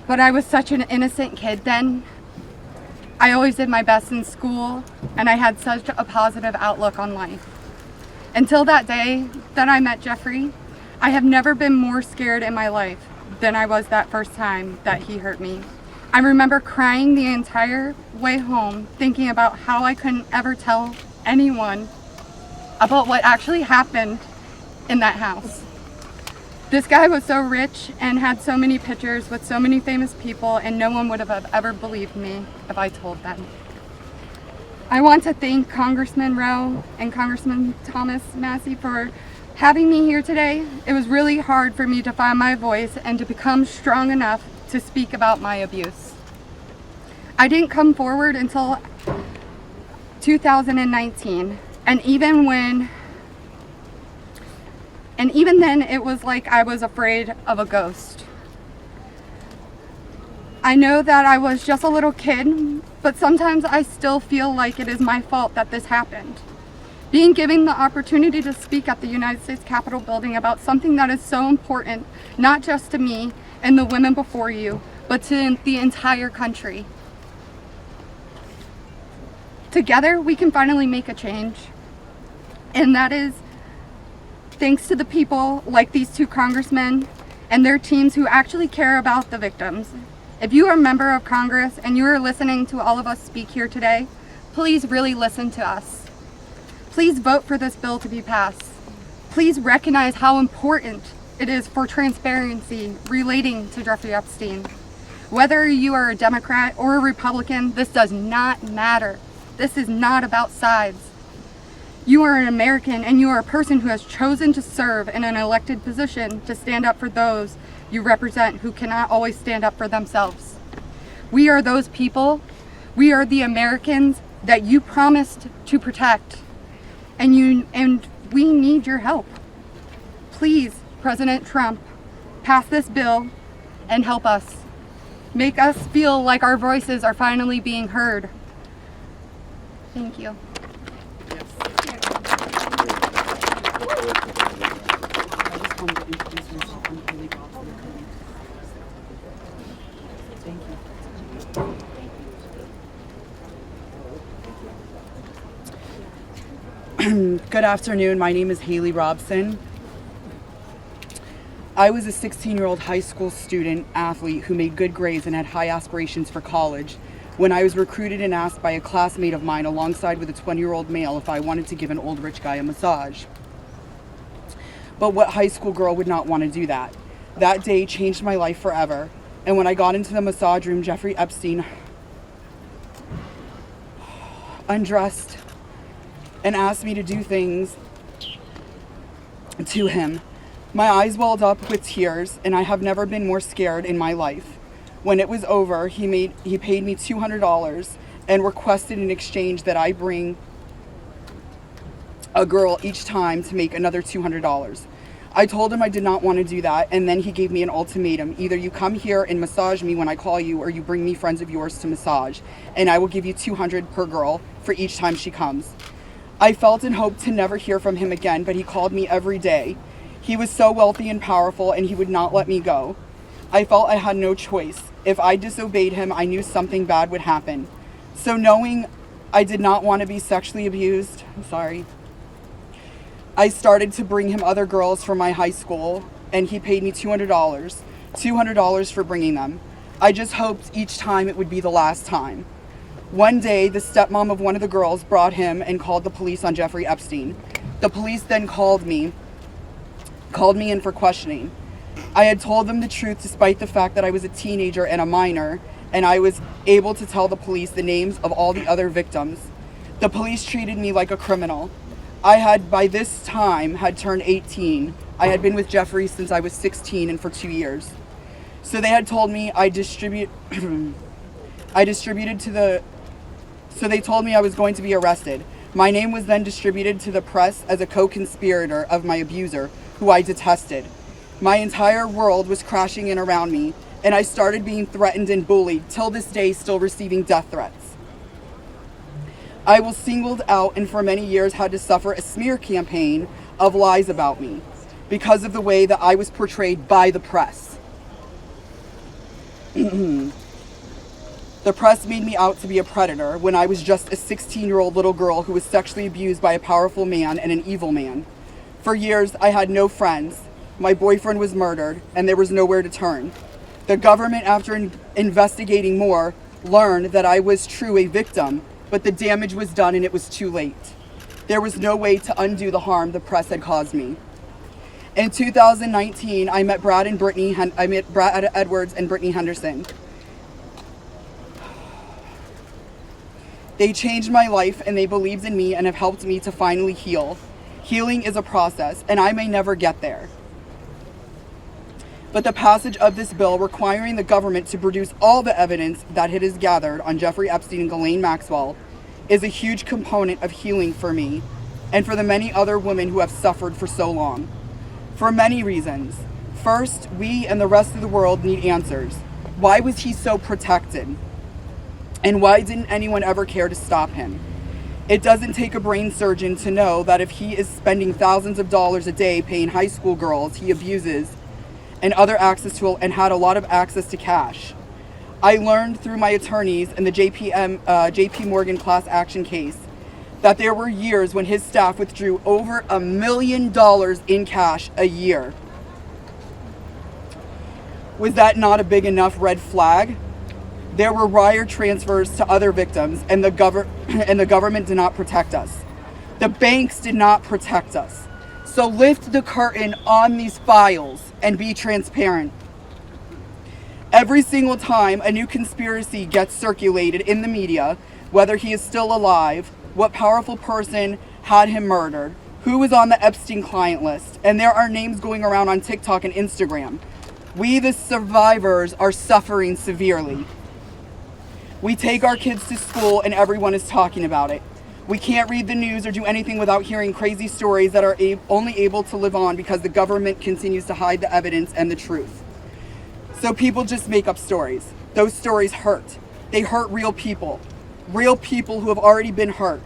but I was such an innocent kid then. I always did my best in school, and I had such a positive outlook on life. Until that day that I met Jeffrey, I have never been more scared in my life than I was that first time that he hurt me. I remember crying the entire way home, thinking about how I couldn't ever tell anyone about what actually happened in that house. This guy was so rich and had so many pictures with so many famous people, and no one would have ever believed me if I told them. I want to thank Congressman Ro and Congressman Thomas Massie for having me here today. It was really hard for me to find my voice and to become strong enough to speak about my abuse. I didn't come forward until 2019, and even then it was like I was afraid of a ghost. I know that I was just a little kid, but sometimes I still feel like it is my fault that this happened. Being given the opportunity to speak at the United States Capitol building about something that is so important, not just to me and the women before you, but to the entire country. Together, we can finally make a change. And that is thanks to the people like these two congressmen and their teams who actually care about the victims. If you are a member of Congress and you are listening to all of us speak here today, please really listen to us. Please vote for this bill to be passed. Please recognize how important it is for transparency relating to Jeffrey Epstein. Whether you are a Democrat or a Republican, this does not matter. This is not about sides. You are an American and you are a person who has chosen to serve in an elected position to stand up for those you represent who cannot always stand up for themselves. We are those people. We are the Americans that you promised to protect. And we need your help. Please, President Trump, pass this bill and help us. Make us feel like our voices are finally being heard. Thank you. Good afternoon, my name is Haley Robson. I was a 16-year-old high school student athlete who made good grades and had high aspirations for college when I was recruited and asked by a classmate of mine alongside with a 20-year-old male if I wanted to give an old rich guy a massage. But what high school girl would not want to do that? That day changed my life forever, and when I got into the massage room, Jeffrey Epstein undressed and asked me to do things to him. My eyes welled up with tears, and I have never been more scared in my life. When it was over, he paid me $200 and requested in exchange that I bring a girl each time to make another $200. I told him I did not want to do that, and then he gave me an ultimatum. Either you come here and massage me when I call you, or you bring me friends of yours to massage, and I will give you $200 per girl for each time she comes. I felt and hoped to never hear from him again, but he called me every day. He was so wealthy and powerful, and he would not let me go. I felt I had no choice. If I disobeyed him, I knew something bad would happen. So knowing I did not want to be sexually abused, I started to bring him other girls from my high school, and he paid me $200 for bringing them. I just hoped each time it would be the last time. One day, the stepmom of one of the girls brought him and called the police on Jeffrey Epstein. The police then called me in for questioning. I had told them the truth despite the fact that I was a teenager and a minor, and I was able to tell the police the names of all the other victims. The police treated me like a criminal. I had, by this time, had turned 18. I had been with Jeffrey since I was 16 and for 2 years. So they had told me So they told me I was going to be arrested. My name was then distributed to the press as a co-conspirator of my abuser, who I detested. My entire world was crashing in around me, and I started being threatened and bullied, till this day still receiving death threats. I was singled out and for many years had to suffer a smear campaign of lies about me because of the way that I was portrayed by the press. The press made me out to be a predator when I was just a 16-year-old little girl who was sexually abused by a powerful man and an evil man. For years, I had no friends. My boyfriend was murdered, and there was nowhere to turn. The government, after investigating more, learned that I was true a victim, but the damage was done and it was too late. There was no way to undo the harm the press had caused me. In 2019, I met Brad Edwards and Brittany Henderson. They changed my life and they believed in me and have helped me to finally heal. Healing is a process, and I may never get there. But the passage of this bill requiring the government to produce all the evidence that it has gathered on Jeffrey Epstein and Ghislaine Maxwell is a huge component of healing for me and for the many other women who have suffered for so long. For many reasons. First, we and the rest of the world need answers. Why was he so protected? And why didn't anyone ever care to stop him? It doesn't take a brain surgeon to know that if he is spending thousands of dollars a day paying high school girls he abuses and had a lot of access to cash. I learned through my attorneys in the JP Morgan class action case that there were years when his staff withdrew over $1 million in cash a year. Was that not a big enough red flag? There were wire transfers to other victims, and the government did not protect us. The banks did not protect us. So lift the curtain on these files and be transparent. Every single time a new conspiracy gets circulated in the media, whether he is still alive, what powerful person had him murdered, who was on the Epstein client list, and there are names going around on TikTok and Instagram, we, the survivors, are suffering severely. We take our kids to school and everyone is talking about it. We can't read the news or do anything without hearing crazy stories that are only able to live on because the government continues to hide the evidence and the truth. So people just make up stories. Those stories hurt. They hurt real people who have already been hurt.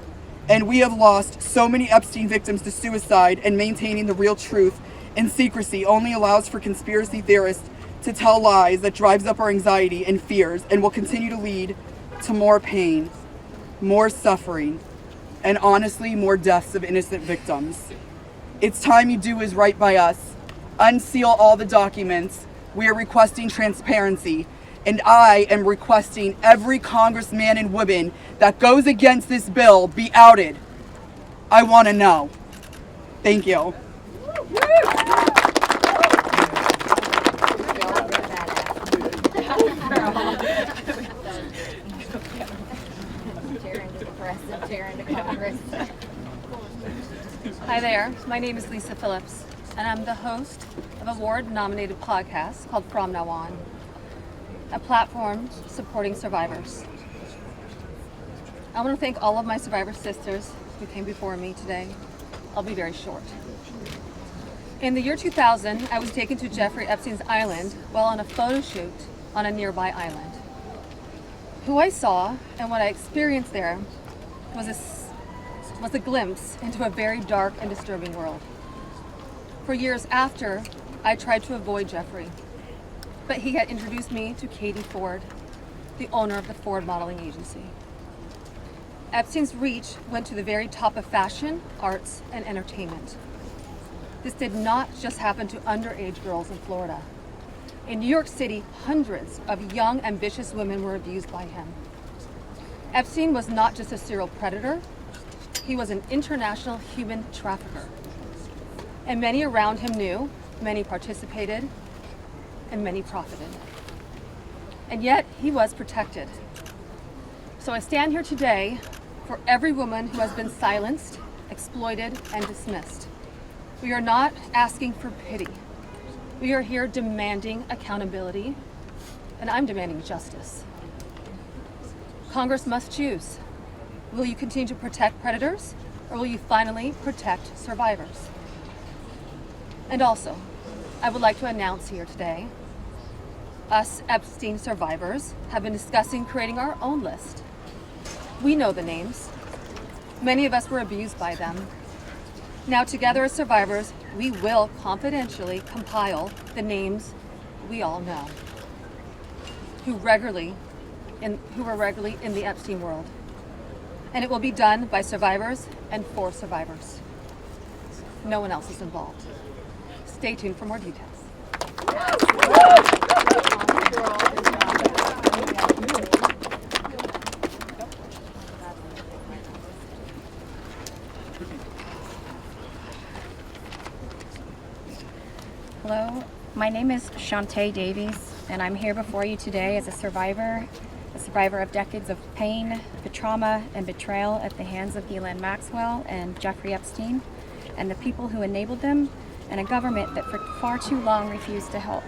And we have lost so many Epstein victims to suicide, and maintaining the real truth in secrecy only allows for conspiracy theorists to tell lies that drives up our anxiety and fears and will continue to lead to more pain, more suffering, and honestly, more deaths of innocent victims. It's time you do is right by us. Unseal all the documents. We are requesting transparency, and I am requesting every congressman and woman that goes against this bill be outed. I want to know. Thank you. Hi there, my name is Lisa Phillips, and I'm the host of a award-nominated podcast called From Now On, a platform supporting survivors. I want to thank all of my survivor sisters who came before me today. I'll be very short. In the year 2000, I was taken to Jeffrey Epstein's island while on a photo shoot on a nearby island. Who I saw and what I experienced there was a glimpse into a very dark and disturbing world. For years after, I tried to avoid Jeffrey, but he had introduced me to Katie Ford, the owner of the Ford modeling agency. Epstein's reach went to the very top of fashion, arts, and entertainment. This did not just happen to underage girls in Florida. In New York City, hundreds of young, ambitious women were abused by him. Epstein was not just a serial predator, he was an international human trafficker. And many around him knew, many participated, and many profited. And yet, he was protected. So I stand here today for every woman who has been silenced, exploited, and dismissed. We are not asking for pity. We are here demanding accountability, and I'm demanding justice. Congress must choose. Will you continue to protect predators, or will you finally protect survivors? And also, I would like to announce here today, us Epstein survivors have been discussing creating our own list. We know the names. Many of us were abused by them. Now together as survivors, we will confidentially compile the names we all know who were regularly in the Epstein world. And it will be done by survivors and for survivors. No one else is involved. Stay tuned for more details. Hello, my name is Shantae Davies, and I'm here before you today as a survivor a survivor of decades of pain, the trauma, and betrayal at the hands of Ghislaine Maxwell and Jeffrey Epstein, and the people who enabled them, and a government that for far too long refused to help.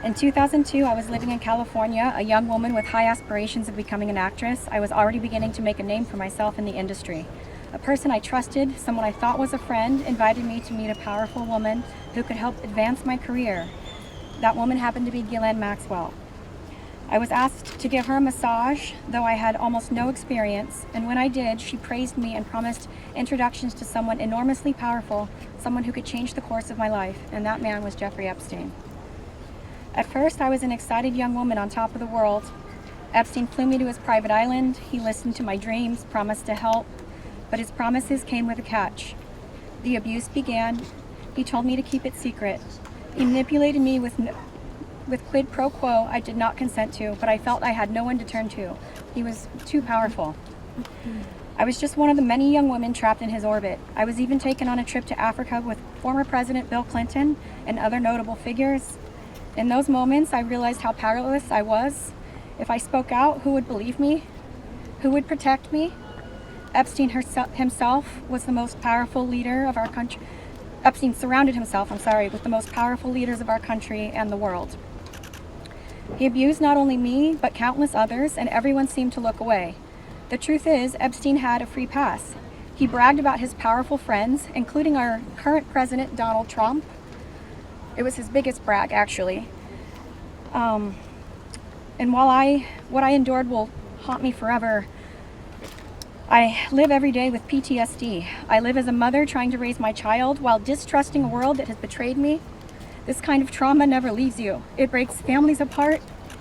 In 2002, I was living in California, a young woman with high aspirations of becoming an actress. I was already beginning to make a name for myself in the industry. A person I trusted, someone I thought was a friend, invited me to meet a powerful woman who could help advance my career. That woman happened to be Ghislaine Maxwell. I was asked to give her a massage, though I had almost no experience, and when I did, she praised me and promised introductions to someone enormously powerful, someone who could change the course of my life, and that man was Jeffrey Epstein. At first, I was an excited young woman on top of the world. Epstein flew me to his private island. He listened to my dreams, promised to help, but his promises came with a catch. The abuse began. He told me to keep it secret. He manipulated me with quid pro quo I did not consent to, but I felt I had no one to turn to. He was too powerful. I was just one of the many young women trapped in his orbit. I was even taken on a trip to Africa with former President Bill Clinton and other notable figures. In those moments, I realized how powerless I was. If I spoke out, who would believe me? Who would protect me? Epstein himself was the most powerful leader of our country. Epstein surrounded himself, with the most powerful leaders of our country and the world. He abused not only me, but countless others, and everyone seemed to look away. The truth is, Epstein had a free pass. He bragged about his powerful friends, including our current president, Donald Trump. It was his biggest brag, actually. And while what I endured will haunt me forever, I live every day with PTSD. I live as a mother trying to raise my child while distrusting a world that has betrayed me. This kind of trauma never leaves you. It breaks families apart.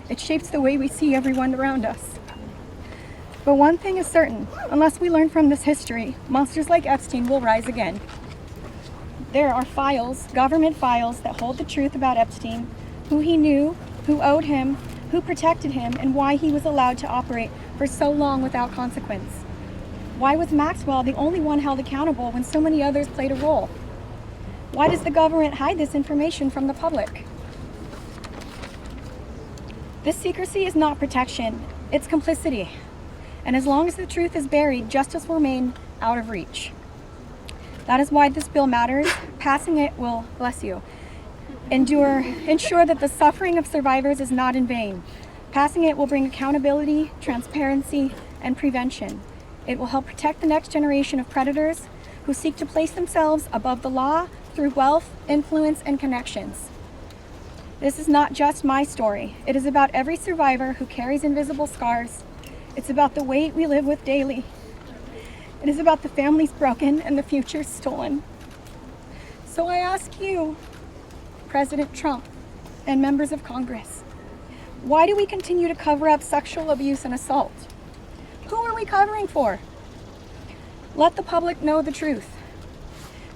It shapes the way we see everyone around us. But one thing is certain, unless we learn from this history, monsters like Epstein will rise again. There are files, government files, that hold the truth about Epstein, who he knew, who owed him, who protected him, and why he was allowed to operate for so long without consequence. Why was Maxwell the only one held accountable when so many others played a role? Why does the government hide this information from the public? This secrecy is not protection, it's complicity. And as long as the truth is buried, justice will remain out of reach. That is why this bill matters. Passing it will, bless you, ensure that the suffering of survivors is not in vain. Passing it will bring accountability, transparency, and prevention. It will help protect the next generation of predators who seek to place themselves above the law through wealth, influence, and connections. This is not just my story. It is about every survivor who carries invisible scars. It's about the weight we live with daily. It is about the families broken and the futures stolen. So I ask you, President Trump and members of Congress, why do we continue to cover up sexual abuse and assault? Who are we covering for? Let the public know the truth.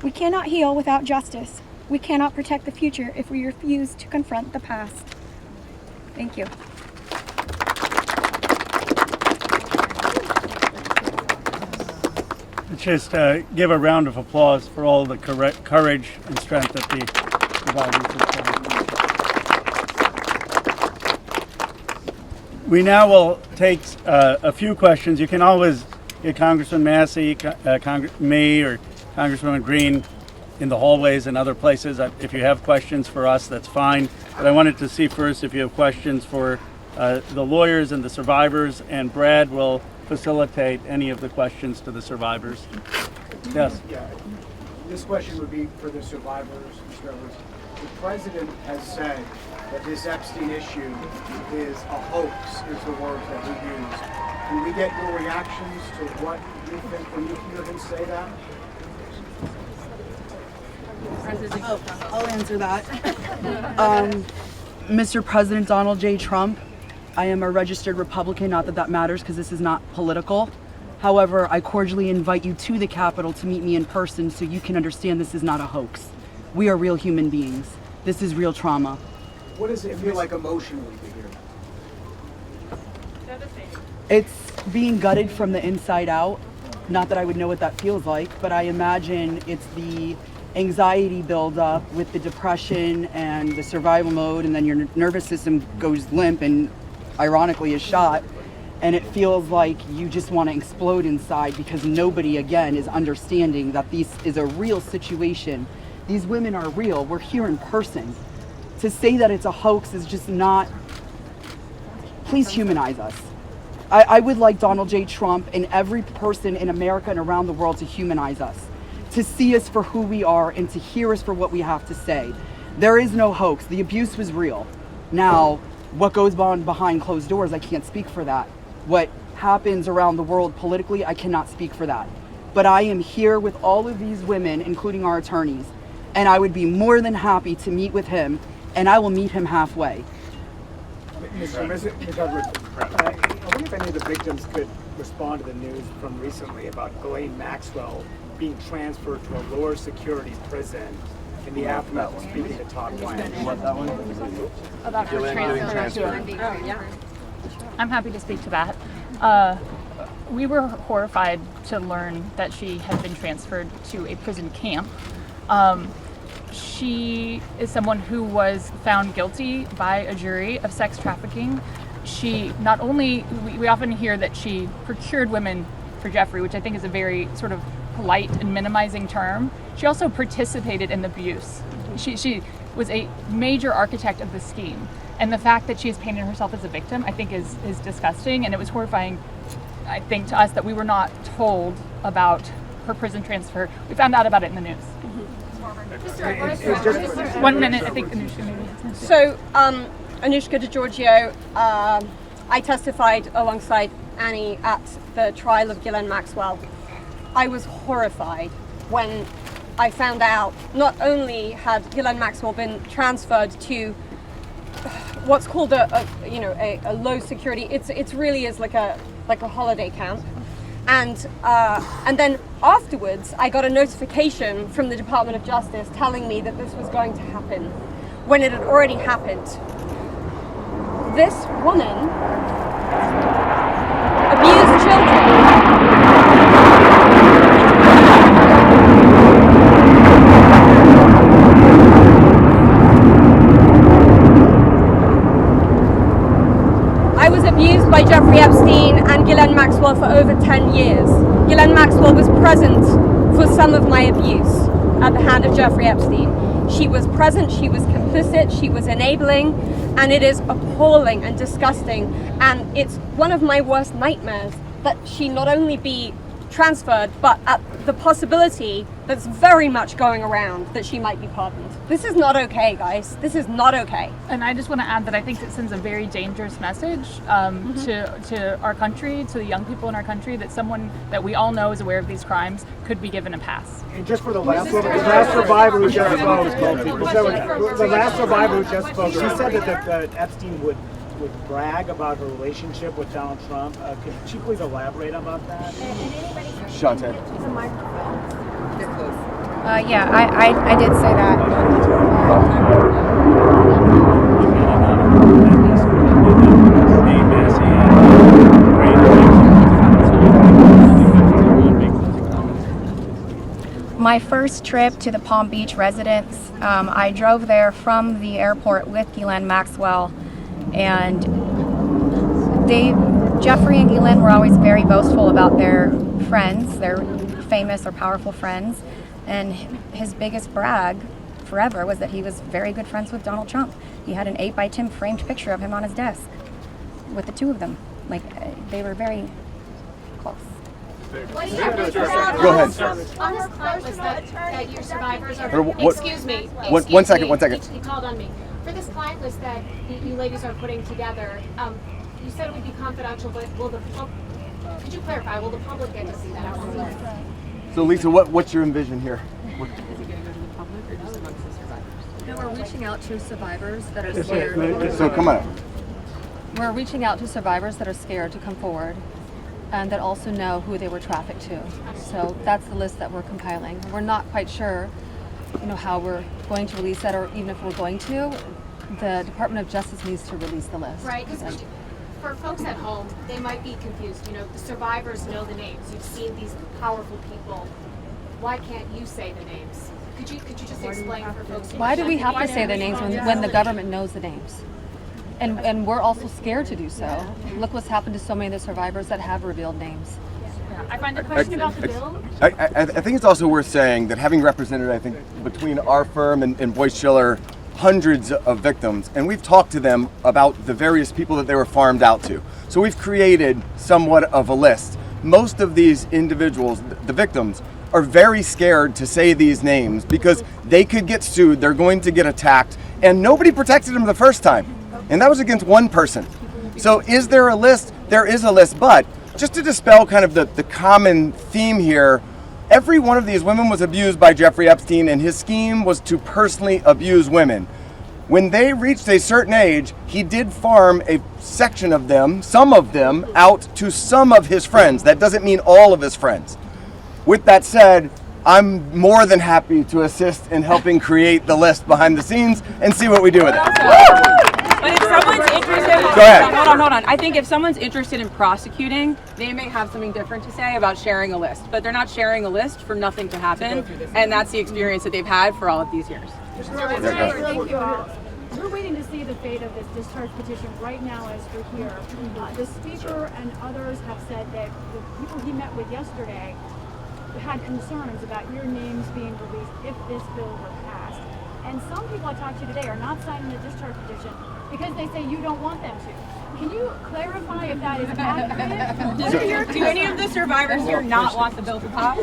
We cannot heal without justice. We cannot protect the future if we refuse to confront the past. Thank you. Let's just give a round of applause for all the courage and strength that the survivors have shown. We now will take a few questions. You can always get Congressman Massie, me, or Congresswoman Greene in the hallways and other places. If you have questions for us, that's fine. But I wanted to see first if you have questions for the lawyers and the survivors, and Brad will facilitate any of the questions to the survivors. Yes? Yeah. This question would be for the survivors. The president has said that this Epstein issue is a hoax, is the words that he used. Do we get your reactions to what you think when you hear him say that? I'll answer that. Mr. President Donald J. Trump, I am a registered Republican, not that that matters because this is not political. However, I cordially invite you to the Capitol to meet me in person so you can understand this is not a hoax. We are real human beings. This is real trauma. What does it feel like emotionally to hear that? It's being gutted from the inside out. Not that I would know what that feels like, but I imagine it's the anxiety buildup with the depression and the survival mode, and then your nervous system goes limp and ironically is shot, and it feels like you just want to explode inside because nobody, again, is understanding that this is a real situation. These women are real. We're here in person. To say that it's a hoax is just not... Please humanize us. I would like Donald J. Trump and every person in America and around the world to humanize us, to see us for who we are and to hear us for what we have to say. There is no hoax. The abuse was real. Now, what goes on behind closed doors, I can't speak for that. What happens around the world politically, I cannot speak for that. But I am here with all of these women, including our attorneys, and I would be more than happy to meet with him, and I will meet him halfway. Ms. Edwards, I wonder if any of the victims could respond to the news from recently about Ghislaine Maxwell being transferred to a lower security prison in the aftermath of speaking to Todd White. You want that one? About her transfer. Oh, yeah. I'm happy to speak to that. We were horrified to learn that she had been transferred to a prison camp. She is someone who was found guilty by a jury of sex trafficking. She not only, we often hear that she procured women for Jeffrey, which I think is a very sort of polite and minimizing term. She also participated in the abuse. She was a major architect of the scheme. And the fact that she has painted herself as a victim, I think is disgusting. And it was horrifying, I think, to us that we were not told about her prison transfer. We found out about it in the news. 1 minute, I think Anushka maybe. So, Anushka DeGiorgio, I testified alongside Annie at the trial of Ghislaine Maxwell. I was horrified when I found out not only had Ghislaine Maxwell been transferred to what's called a low security. It's really is like a holiday camp, and then afterwards I got a notification from the Department of Justice telling me that this was going to happen when it had already happened. This woman abused children. I was abused by Jeffrey Epstein and Ghislaine Maxwell for over 10 years. Ghislaine Maxwell was present for some of my abuse at the hand of Jeffrey Epstein. She was present, she was complicit, she was enabling, and it is appalling and disgusting. And it's one of my worst nightmares that she not only be transferred, but at the possibility that's very much going around that she might be pardoned. This is not okay, guys. This is not okay. And I just want to add that I think it sends a very dangerous message to our country, to the young people in our country, that someone that we all know is aware of these crimes could be given a pass. And just for the last survivor who just spoke, she said that Epstein would brag about her relationship with Donald Trump. Could she please elaborate about that? Shante. Yeah, I did say that. My first trip to the Palm Beach residence, I drove there from the airport with Ghislaine Maxwell, and Jeffrey and Ghislaine were always very boastful about their friends, their famous or powerful friends, and his biggest brag forever was that he was very good friends with Donald Trump. He had an 8x10 framed picture of him on his desk with the two of them. Like, they were very close. Go ahead. On this client list that your survivors are... Excuse me. One second. He called on me. For this client list that you ladies are putting together, you said it would be confidential, but could you clarify, will the public get to see that? So Lisa, what's your envision here? No, we're reaching out to survivors that are scared. So come on. We're reaching out to survivors that are scared to come forward and that also know who they were trafficked to. So that's the list that we're compiling. We're not quite sure, how we're going to release that, or even if we're going to. The Department of Justice needs to release the list. Right, because for folks at home, they might be confused. The survivors know the names. You've seen these powerful people. Why can't you say the names? Could you just explain for folks? Why do we have to say the names when the government knows the names? And we're also scared to do so. Look what's happened to so many of the survivors that have revealed names. I find the question about the bill. I think it's also worth saying that having represented, I think, between our firm and Boyce Schiller, hundreds of victims, and we've talked to them about the various people that they were farmed out to. So we've created somewhat of a list. Most of these individuals, the victims, are very scared to say these names because they could get sued, they're going to get attacked, and nobody protected them the first time. And that was against one person. So is there a list? There is a list, but just to dispel kind of the common theme here, every one of these women was abused by Jeffrey Epstein, and his scheme was to personally abuse women. When they reached a certain age, he did farm a section of them, some of them, out to some of his friends. That doesn't mean all of his friends. With that said, I'm more than happy to assist in helping create the list behind the scenes and see what we do with it. But if someone's interested, Go ahead. Hold on. I think if someone's interested in prosecuting, they may have something different to say about sharing a list. But they're not sharing a list for nothing to happen, and that's the experience that they've had for all of these years. Thank you all. We're waiting to see the fate of this discharge petition right now as we're here. The speaker and others have said that the people he met with yesterday had concerns about your names being released if this bill were passed. And some people I talked to today are not signing the discharge petition because they say you don't want them to. Can you clarify if that is accurate? Do any of the survivors here not want the bill to pass?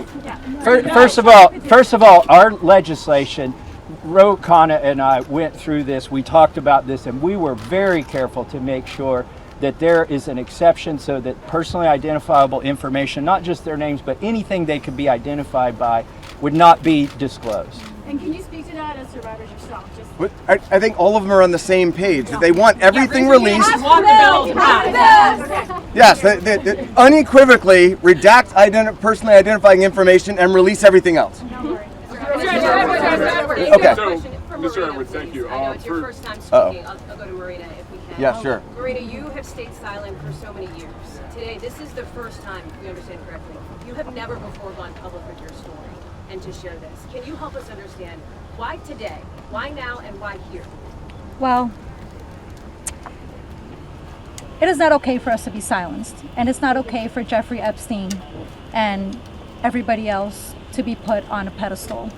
First of all, our legislation, Ro Khanna and I went through this, we talked about this, and we were very careful to make sure that there is an exception so that personally identifiable information, not just their names, but anything they could be identified by, would not be disclosed. And can you speak to that as survivors yourself? I think all of them are on the same page. They want everything released. Yes, they unequivocally redact personally identifying information and release everything else. Okay. So, Mr. Edwards, thank you. I know it's your first time speaking. I'll go to Marina if we can. Yeah, sure. Marina, you have stayed silent for so many years. Today, this is the first time, if we understand correctly, you have never before gone public with your story and to share this. Can you help us understand why today, why now, and why here? Well, it is not okay for us to be silenced, and it's not okay for Jeffrey Epstein and everybody else to be put on a pedestal.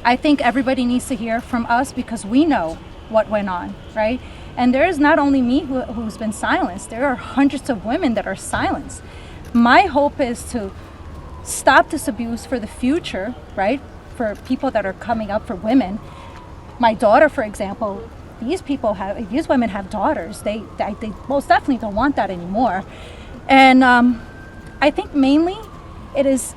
I think everybody needs to hear from us because we know what went on, right? And there is not only me who's been silenced, there are hundreds of women that are silenced. My hope is to stop this abuse for the future, right? For people that are coming up, for women. My daughter, for example, these women have daughters. They most definitely don't want that anymore. And I think mainly this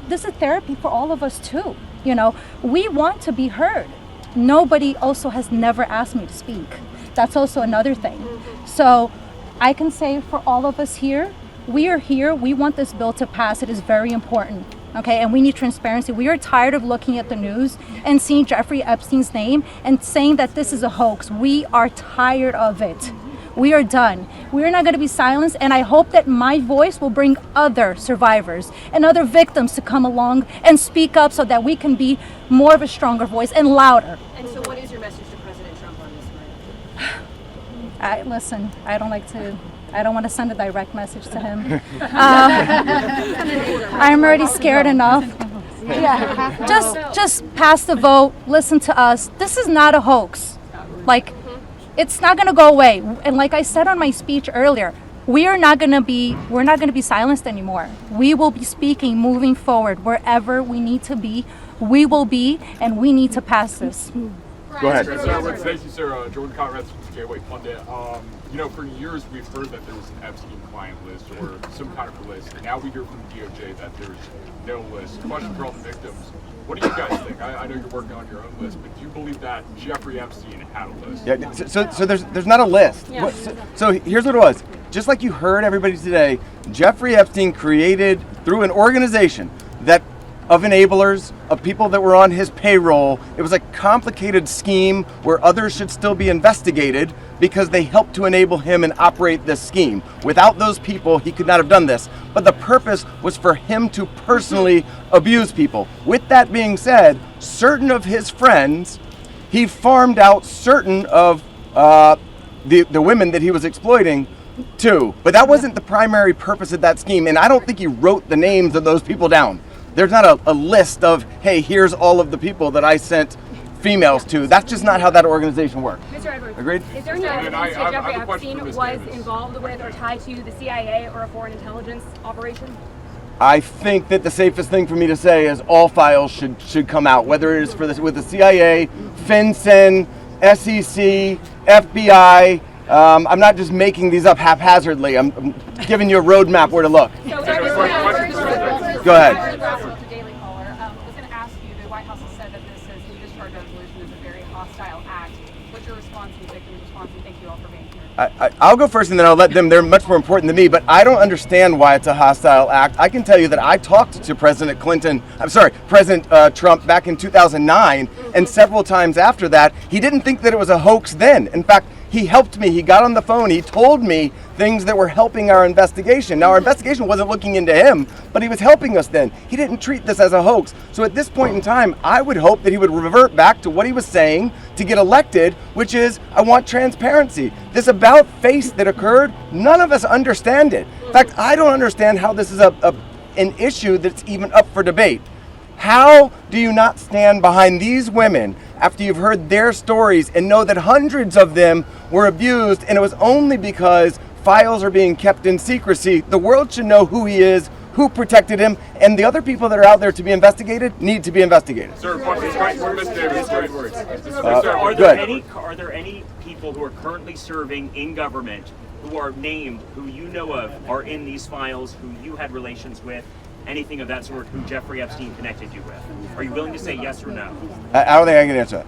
is therapy for all of us too. You know, we want to be heard. Nobody also has never asked me to speak. That's also another thing. So I can say for all of us here, we are here. We want this bill to pass. It is very important. Okay, and we need transparency. We are tired of looking at the news and seeing Jeffrey Epstein's name and saying that this is a hoax. We are tired of it. We are done. We are not going to be silenced, and I hope that my voice will bring other survivors and other victims to come along and speak up so that we can be more of a stronger voice and louder. And so what is your message to President Trump on this? Listen, I don't want to send a direct message to him. I'm already scared enough. Yeah, just pass the vote, listen to us. This is not a hoax. Like, it's not going to go away. And like I said on my speech earlier, we're not going to be silenced anymore. We will be speaking moving forward. Wherever we need to be, we will be, and we need to pass this. Go ahead. Thank you, sir. Jordan Conrad from Gateway Pundit. For years we've heard that there was an Epstein client list or some kind of list. And now we hear from the DOJ that there's no list. Question for all the victims. What do you guys think? I know you're working on your own list, but do you believe that Jeffrey Epstein had a list? Yeah. So there's not a list. Yeah. So here's what it was. Just like you heard everybody today, Jeffrey Epstein created through an organization of enablers, of people that were on his payroll. It was a complicated scheme where others should still be investigated because they helped to enable him and operate this scheme. Without those people, he could not have done this. But the purpose was for him to personally abuse people. With that being said, certain of his friends, he farmed out certain of the women that he was exploiting too. But that wasn't the primary purpose of that scheme, and I don't think he wrote the names of those people down. There's not a list of, hey, here's all of the people that I sent females to. That's just not how that organization works. Mr. Edwards, Agreed? is there any evidence that Jeffrey Epstein was involved with or tied to the CIA or a foreign intelligence operation? I think that the safest thing for me to say is all files should come out, whether it is for this with the CIA, FinCEN, SEC, FBI. I'm not just making these up haphazardly. I'm giving you a roadmap where to look. Go ahead. I'll go first and then I'll let them. They're much more important than me, but I don't understand why it's a hostile act. I can tell you that I talked to President Trump back in 2009, and several times after that. He didn't think that it was a hoax then. In fact, he helped me. He got on the phone. He told me things that were helping our investigation. Now, our investigation wasn't looking into him, but he was helping us then. He didn't treat this as a hoax. So at this point in time, I would hope that he would revert back to what he was saying to get elected, which is, I want transparency. This about face that occurred, none of us understand it. In fact, I don't understand how this is an issue that's even up for debate. How do you not stand behind these women after you've heard their stories and know that hundreds of them were abused, and it was only because files are being kept in secrecy? The world should know who he is, who protected him, and the other people that are out there to be investigated need to be investigated. Sir, are there any people who are currently serving in government who are named, who you know of, are in these files, who you had relations with, anything of that sort, who Jeffrey Epstein connected you with? Are you willing to say yes or no? I don't think I can answer that.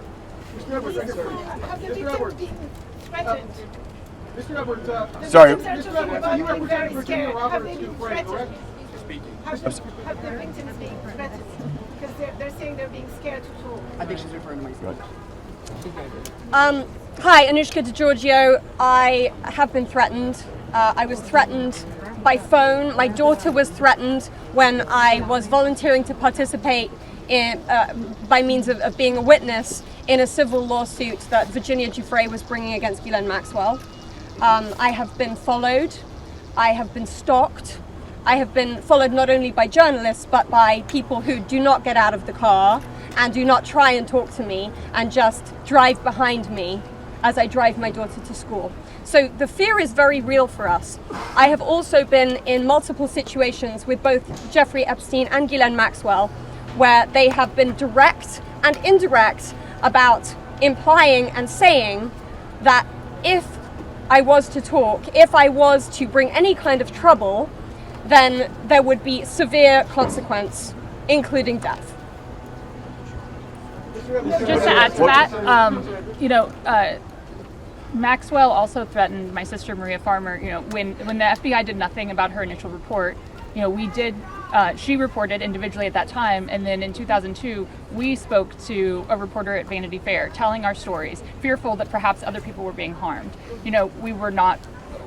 Mr. Edwards, sorry. Mr. Edwards, you represent Virginia Roberts Dufresne, correct? Have the victims being threatened? Because they're saying they're being scared to talk. I think she's referring to myself. Hi, Anushka DiGiorgio. I have been threatened. I was threatened by phone. My daughter was threatened when I was volunteering to participate in, by means of being a witness in a civil lawsuit that Virginia Giuffre was bringing against Ghislaine Maxwell. I have been followed. I have been stalked. I have been followed not only by journalists, but by people who do not get out of the car and do not try and talk to me and just drive behind me as I drive my daughter to school. So the fear is very real for us. I have also been in multiple situations with both Jeffrey Epstein and Ghislaine Maxwell, where they have been direct and indirect about implying and saying that if I was to talk, if I was to bring any kind of trouble, then there would be severe consequence, including death. Just to add to that, Maxwell also threatened my sister Maria Farmer. When the FBI did nothing about her initial report, we did. She reported individually at that time, and then in 2002, we spoke to a reporter at Vanity Fair, telling our stories, fearful that perhaps other people were being harmed. We were not.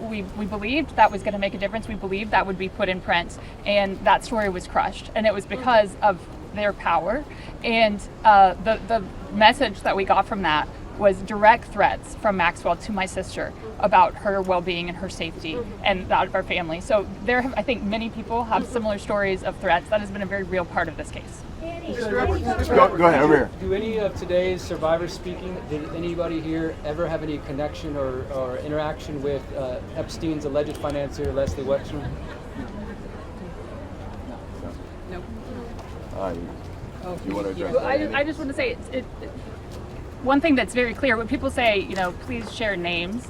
We believed that was going to make a difference. We believed that would be put in print, and that story was crushed. And it was because of their power, and the message that we got from that was direct threats from Maxwell to my sister about her well-being and her safety and that of our family. So I think many people have similar stories of threats. That has been a very real part of this case. Go ahead, over here. Do any of today's survivors speaking, did anybody here ever have any connection or interaction with Epstein's alleged financier, Leslie Wexner? No. You want to address I just want to say one thing that's very clear, when people say, please share names,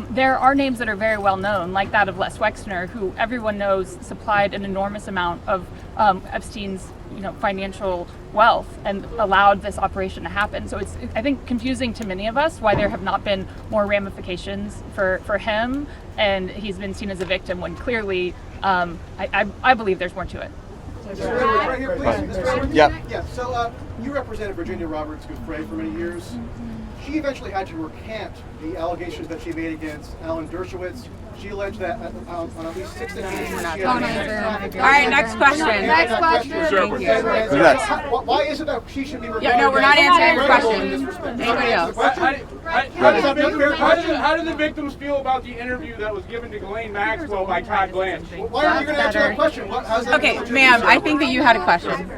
there are names that are very well known, like that of Les Wexner, who everyone knows supplied an enormous amount of Epstein's financial wealth and allowed this operation to happen. So it's, I think, confusing to many of us why there have not been more ramifications for him, and he's been seen as a victim when clearly I believe there's more to it. Right here, please. Yeah. Yeah. So you represented Virginia Roberts Dufresne for many years. she eventually had to recant the allegations that she made against Alan Dershowitz. She alleged that on at least 6 occasions she had... All right, next question. Next question. Thank you. Why is it that she should be regarded? Yeah, no, we're not answering your question. Anybody else? How do the victims feel about the interview that was given to Ghislaine Maxwell by Todd Blanche? Why are you going to answer that question? Okay, ma'am, I think that you had a question.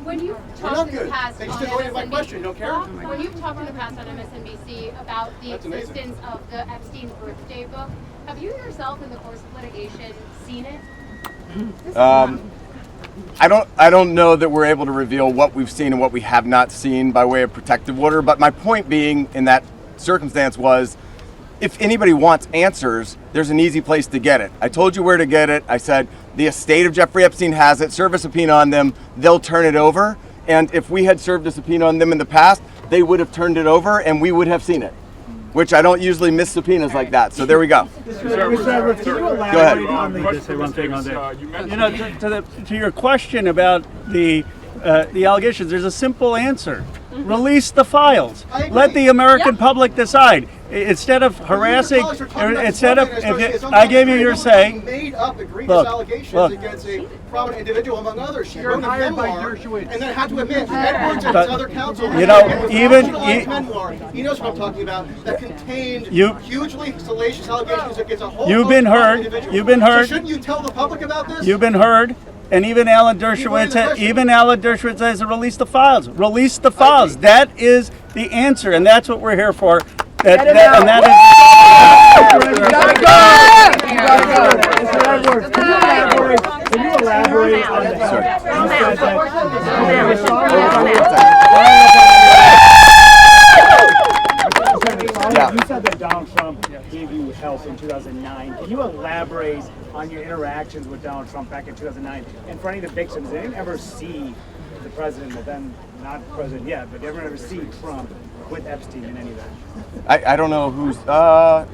When you talked in the past on MSNBC, when you've talked in the past on MSNBC about the existence of the Epstein birthday book, have you yourself, in the course of litigation, seen it? I don't know that we're able to reveal what we've seen and what we have not seen by way of protective order, but my point being in that circumstance was, if anybody wants answers, there's an easy place to get it. I told you where to get it. I said the estate of Jeffrey Epstein has it, serve a subpoena on them, they'll turn it over. And if we had served a subpoena on them in the past, they would have turned it over and we would have seen it, which I don't usually miss subpoenas like that. So there we go. Go ahead. You know, to your question about the allegations, there's a simple answer. Release the files. Let the American public decide. Instead of harassing, instead of, I gave you your say. Made up egregious allegations against a prominent individual, among others. She wrote a memoir and then had to admit Edwards and his other counsel. You know, even memoir. He knows what I'm talking about. That contained hugely salacious allegations against a whole. You've been heard. You've been heard. So shouldn't you tell the public about this? You've been heard. And even Alan Dershowitz has to release the files. Release the files. That is the answer, and that's what we're here for. And that is. Can you elaborate on You said that Donald Trump gave you help in 2009. Can you elaborate on your interactions with Donald Trump back in 2009? And for any of the victims, they didn't ever see the president, but then not president yet, but they didn't ever see Trump with Epstein in any of that. I don't know who's. I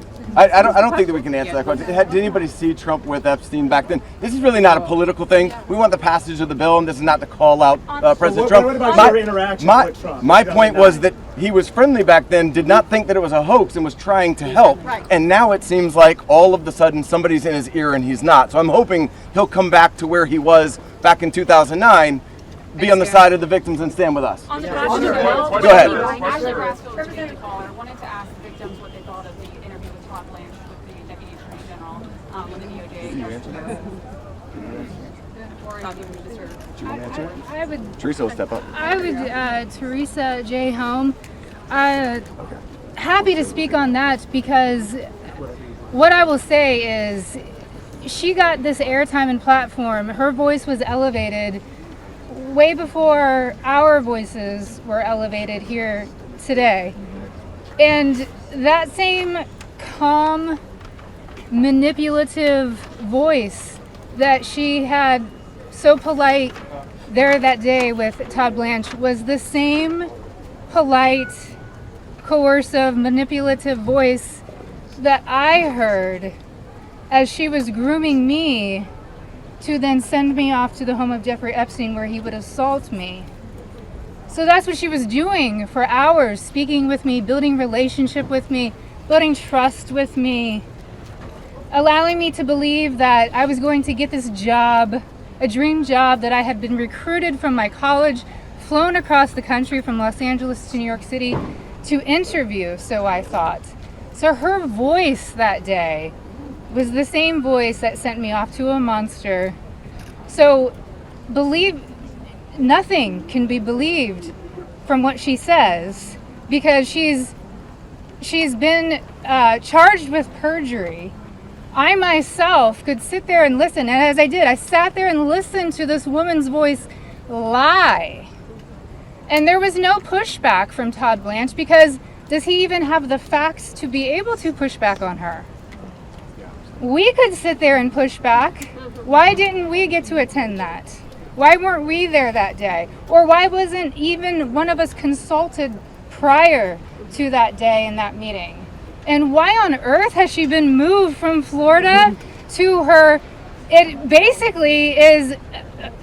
don't think that we can answer that question. Did anybody see Trump with Epstein back then? This is really not a political thing. We want the passage of the bill, and this is not to call out President Trump. What about your interaction with Trump? My point was that he was friendly back then, did not think that it was a hoax, and was trying to help. And now it seems like all of a sudden somebody's in his ear and he's not. So I'm hoping he'll come back to where he was back in 2009. Be on the side of the victims and stand with us. On the Go ahead. Representative caller, I wanted to ask the victims what they thought of the interview with Todd Blanche with the Deputy Attorney General when the DOJ. I would. Teresa will step up. I would, Teresa J. Home. Happy to speak on that because what I will say is she got this airtime and platform. Her voice was elevated way before our voices were elevated here today. And that same calm, manipulative voice that she had so polite there that day with Todd Blanche was the same polite, coercive, manipulative voice that I heard as she was grooming me to then send me off to the home of Jeffrey Epstein where he would assault me. So that's what she was doing for hours, speaking with me, building relationship with me, building trust with me, allowing me to believe that I was going to get this job, a dream job that I had been recruited from my college, flown across the country from Los Angeles to New York City to interview, so I thought. So her voice that day was the same voice that sent me off to a monster. So nothing can be believed from what she says because she's been charged with perjury. I myself could sit there and listen, and as I did, I sat there and listened to this woman's voice lie. And there was no pushback from Todd Blanche because does he even have the facts to be able to push back on her? We could sit there and push back. Why didn't we get to attend that? Why weren't we there that day? Or why wasn't even one of us consulted prior to that day and that meeting? And why on earth has she been moved from Florida to her, it basically is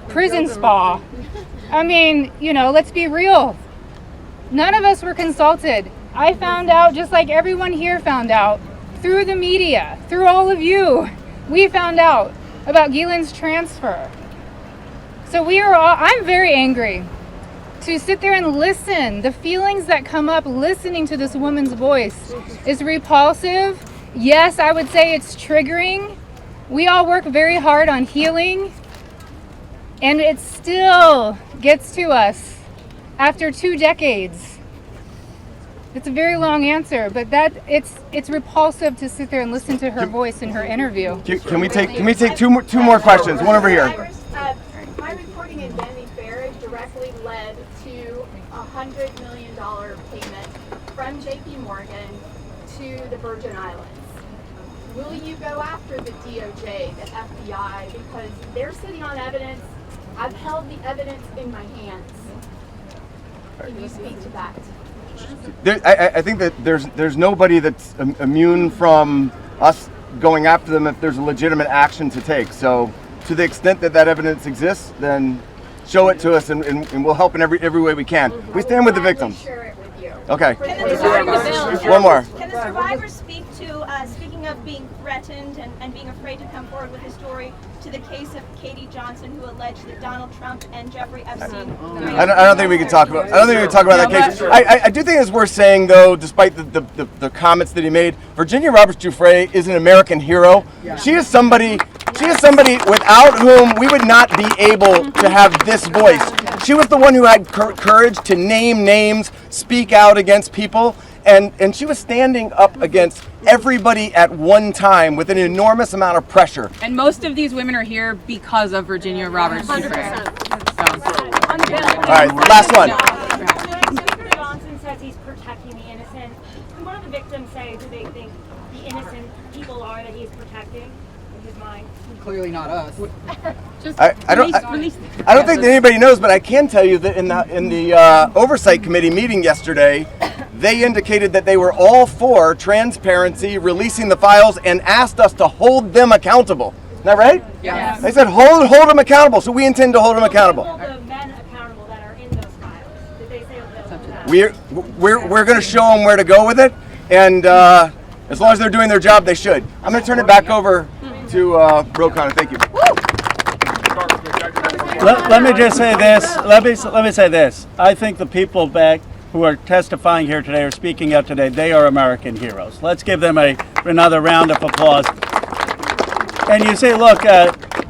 prison spa. I mean, let's be real. None of us were consulted. I found out, just like everyone here found out, through the media, through all of you. We found out about Ghislaine's transfer. So I'm very angry to sit there and listen. The feelings that come up listening to this woman's voice is repulsive. Yes, I would say it's triggering. We all work very hard on healing, and it still gets to us after 2 decades. It's a very long answer, but it's repulsive to sit there and listen to her voice in her interview. Can we take two more questions? One over here. My reporting in Vanity Fair directly led to a $100 million payment from J.P. Morgan to the Virgin Islands. Will you go after the DOJ, the FBI, because they're sitting on evidence? I've held the evidence in my hands. Can you speak to that? I think that there's nobody that's immune from us going after them if there's a legitimate action to take. So to the extent that evidence exists, then show it to us and we'll help in every way we can. We stand with the victims. Okay. One more. Can the survivors speak to, speaking of being threatened and being afraid to come forward with a story, to the case of Katie Johnson, who alleged that Donald Trump and Jeffrey Epstein... I don't think we can talk about. I don't think we can talk about that case. I do think it's worth saying, though, despite the comments that he made, Virginia Roberts Giuffre is an American hero. She is somebody without whom we would not be able to have this voice. She was the one who had courage to name names, speak out against people, and she was standing up against everybody at one time with an enormous amount of pressure. And most of these women are here because of Virginia Roberts Giuffre. All right, last one. Senator Johnson says he's protecting the innocent. Can one of the victims say who they think the innocent people are that he's protecting in his mind? Clearly not us. I don't think that anybody knows, but I can tell you that in the Oversight Committee meeting yesterday, they indicated that they were all for transparency, releasing the files, and asked us to hold them accountable. Isn't that right? Yes. They said hold them accountable, so we intend to hold them accountable. Hold the men accountable that are in those files. Did they say that? We're going to show them where to go with it, and as long as they're doing their job, they should. I'm going to turn it back over to Ro Khanna. Thank you. Let me just say this. Let me say this. I think the people back who are testifying here today or speaking out today, they are American heroes. Let's give them another round of applause. And you say, look,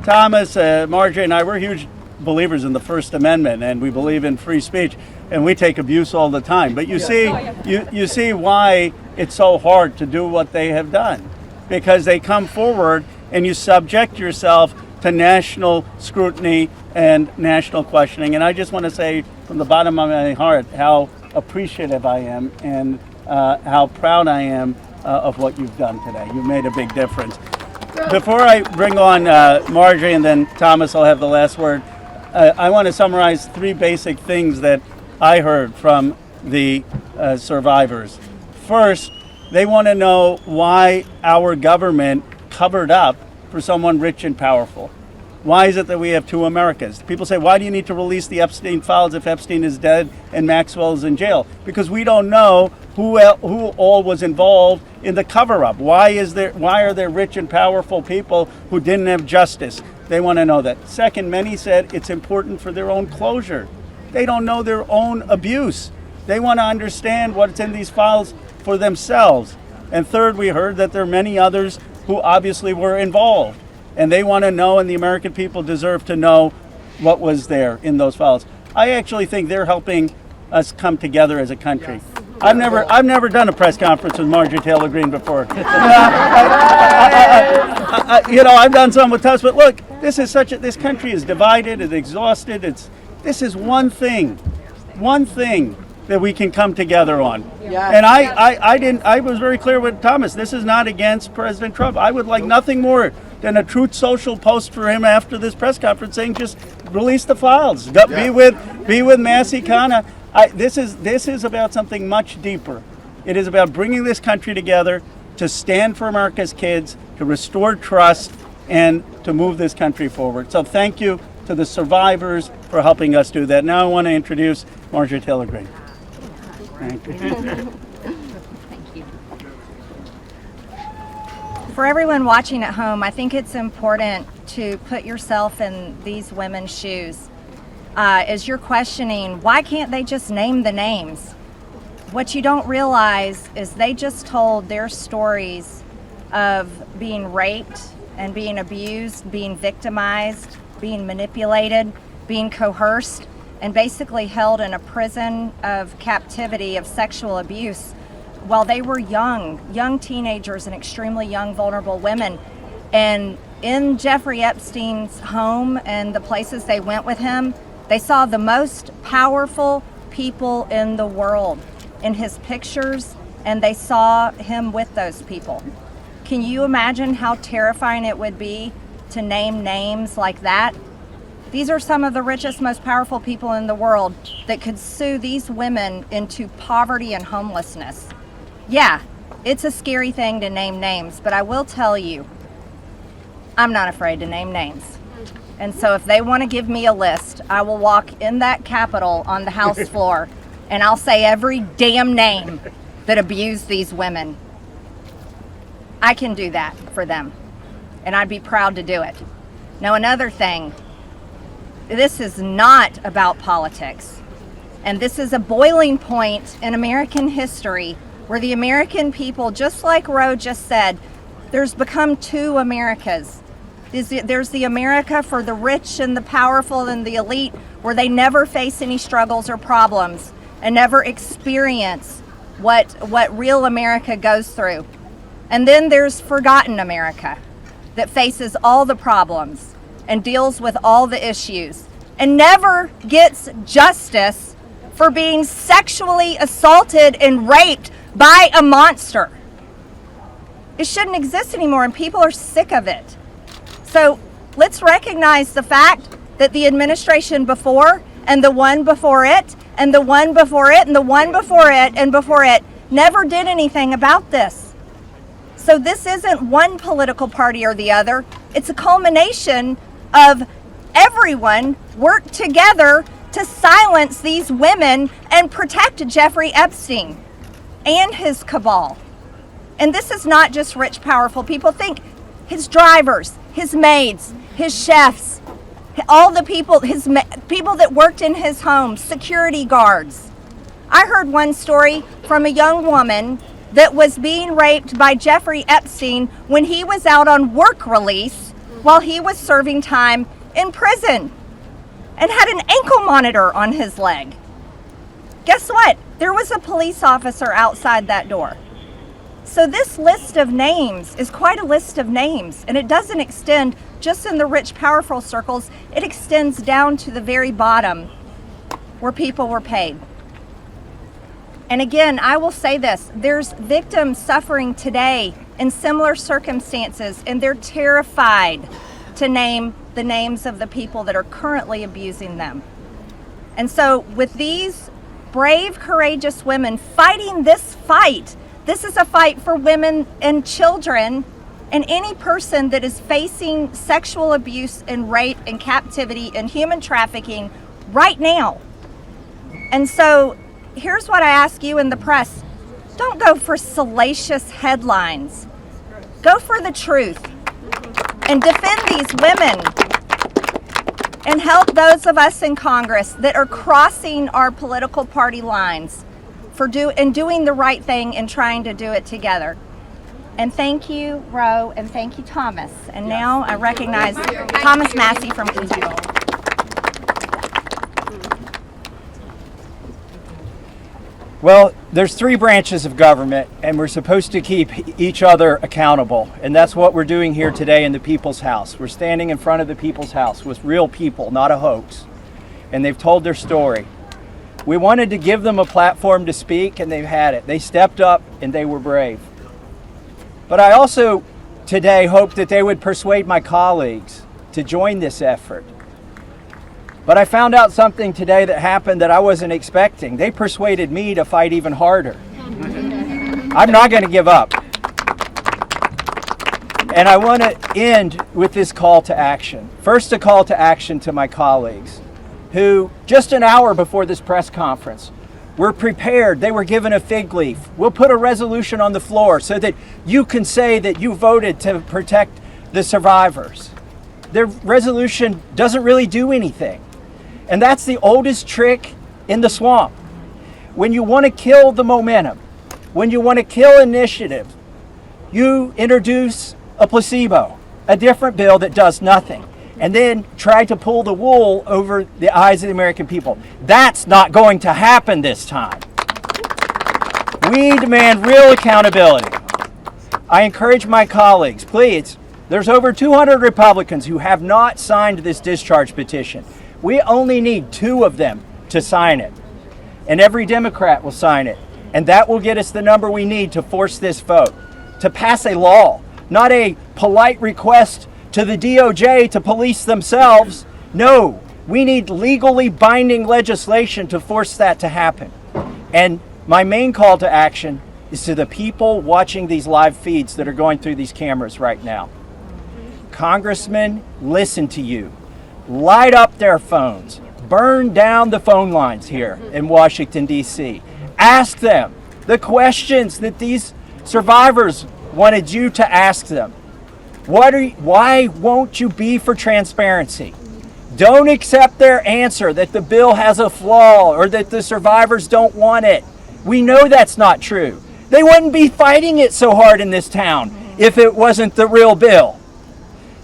Thomas, Marjorie, and I, we're huge believers in the First Amendment, and we believe in free speech, and we take abuse all the time. But you see, you see why it's so hard to do what they have done, because they come forward and you subject yourself to national scrutiny and national questioning. And I just want to say from the bottom of my heart how appreciative I am and how proud I am of what you've done today. You've made a big difference. Before I bring on Marjorie and then Thomas will have the last word, I want to summarize 3 basic things that I heard from the survivors. First, they want to know why our government covered up for someone rich and powerful. Why is it that we have 2 Americas? People say, why do you need to release the Epstein files if Epstein is dead and Maxwell is in jail? Because we don't know who all was involved in the cover-up. Why are there rich and powerful people who didn't have justice? They want to know that. Second, many said it's important for their own closure. They don't know their own abuse. They want to understand what's in these files for themselves. And third, we heard that there are many others who obviously were involved. And they want to know, and the American people deserve to know what was there in those files. I actually think they're helping us come together as a country. Yes. I've never done a press conference with Marjorie Taylor Greene before. I've done some with Tubbs, but look, this country is divided, it's exhausted. This is one thing that we can come together on. Yes. And I was very clear with Thomas. This is not against President Trump. I would like nothing more than a Truth Social post for him after this press conference saying, just release the files. Be with Massie, Khanna. This is about something much deeper. It is about bringing this country together to stand for America's kids, to restore trust, and to move this country forward. So thank you to the survivors for helping us do that. Now I want to introduce Marjorie Taylor Greene. Thank you. Thank you. For everyone watching at home, I think it's important to put yourself in these women's shoes. As you're questioning, why can't they just name the names? What you don't realize is they just told their stories of being raped and being abused, being victimized, being manipulated, being coerced, and basically held in a prison of captivity of sexual abuse while they were young teenagers and extremely young, vulnerable women. And in Jeffrey Epstein's home and the places they went with him, they saw the most powerful people in the world in his pictures, and they saw him with those people. Can you imagine how terrifying it would be to name names like that? These are some of the richest, most powerful people in the world that could sue these women into poverty and homelessness. Yeah, it's a scary thing to name names, but I will tell you, I'm not afraid to name names. And so if they want to give me a list, I will walk in that Capitol on the House floor and I'll say every damn name that abused these women. I can do that for them, and I'd be proud to do it. Now, another thing, this is not about politics, and this is a boiling point in American history where the American people, just like Ro just said, there's become two Americas. There's the America for the rich and the powerful and the elite, where they never face any struggles or problems and never experience what real America goes through. And then there's forgotten America that faces all the problems and deals with all the issues and never gets justice for being sexually assaulted and raped by a monster. It shouldn't exist anymore, and people are sick of it. So let's recognize the fact that the administration before and the one before it and the one before it and the one before it and before it never did anything about this. So this isn't one political party or the other. It's a culmination of everyone worked together to silence these women and protect Jeffrey Epstein and his cabal. And this is not just rich, powerful people. Think his drivers, his maids, his chefs, all the people, people that worked in his home, security guards. I heard one story from a young woman that was being raped by Jeffrey Epstein when he was out on work release while he was serving time in prison and had an ankle monitor on his leg. Guess what? There was a police officer outside that door. So this list of names is quite a list of names, and it doesn't extend just in the rich, powerful circles. It extends down to the very bottom where people were paid. And again, I will say this, there's victims suffering today in similar circumstances, and they're terrified to name the names of the people that are currently abusing them. And so with these brave, courageous women fighting this fight, this is a fight for women and children and any person that is facing sexual abuse and rape and captivity and human trafficking right now. And so here's what I ask you in the press. Don't go for salacious headlines. Go for the truth and defend these women and help those of us in Congress that are crossing our political party lines doing the right thing and trying to do it together. And thank you, Ro, and thank you, Thomas. And now I recognize Thomas Massie from Congressional. Well, there's three branches of government, and we're supposed to keep each other accountable. And that's what we're doing here today in the People's House. We're standing in front of the People's House with real people, not a hoax. And they've told their story. We wanted to give them a platform to speak, and they've had it. They stepped up, and they were brave. But I also today hope that they would persuade my colleagues to join this effort. But I found out something today that happened that I wasn't expecting. They persuaded me to fight even harder. I'm not going to give up. And I want to end with this call to action. First, a call to action to my colleagues who, just an hour before this press conference, were prepared. They were given a fig leaf. We'll put a resolution on the floor so that you can say that you voted to protect the survivors. Their resolution doesn't really do anything. And that's the oldest trick in the swamp. When you want to kill the momentum, when you want to kill initiative, you introduce a placebo, a different bill that does nothing, and then try to pull the wool over the eyes of the American people. That's not going to happen this time. We demand real accountability. I encourage my colleagues, please, there's over 200 Republicans who have not signed this discharge petition. We only need 2 of them to sign it, and every Democrat will sign it, and that will get us the number we need to force this vote, to pass a law, not a polite request to the DOJ to police themselves. No, we need legally binding legislation to force that to happen. And my main call to action is to the people watching these live feeds that are going through these cameras right now. Congressmen, listen to you. Light up their phones. Burn down the phone lines here in Washington, D.C. Ask them the questions that these survivors wanted you to ask them. Why won't you be for transparency? Don't accept their answer that the bill has a flaw or that the survivors don't want it. We know that's not true. They wouldn't be fighting it so hard in this town if it wasn't the real bill.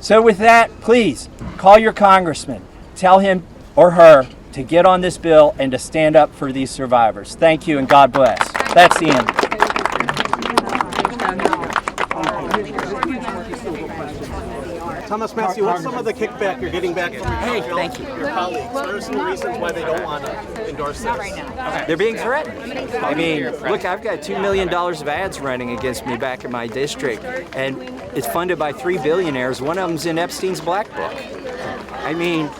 So with that, please call your congressman. Tell him or her to get on this bill and to stand up for these survivors. Thank you and God bless. That's the end. Thomas Massie, what's some of the kickback you're getting back from your colleagues? What are some reasons why they don't want to endorse this? They're being threatened. I mean, look, I've got $2 million of ads running against me back in my district, and it's funded by 3 billionaires. One of them's in Epstein's black book. I mean,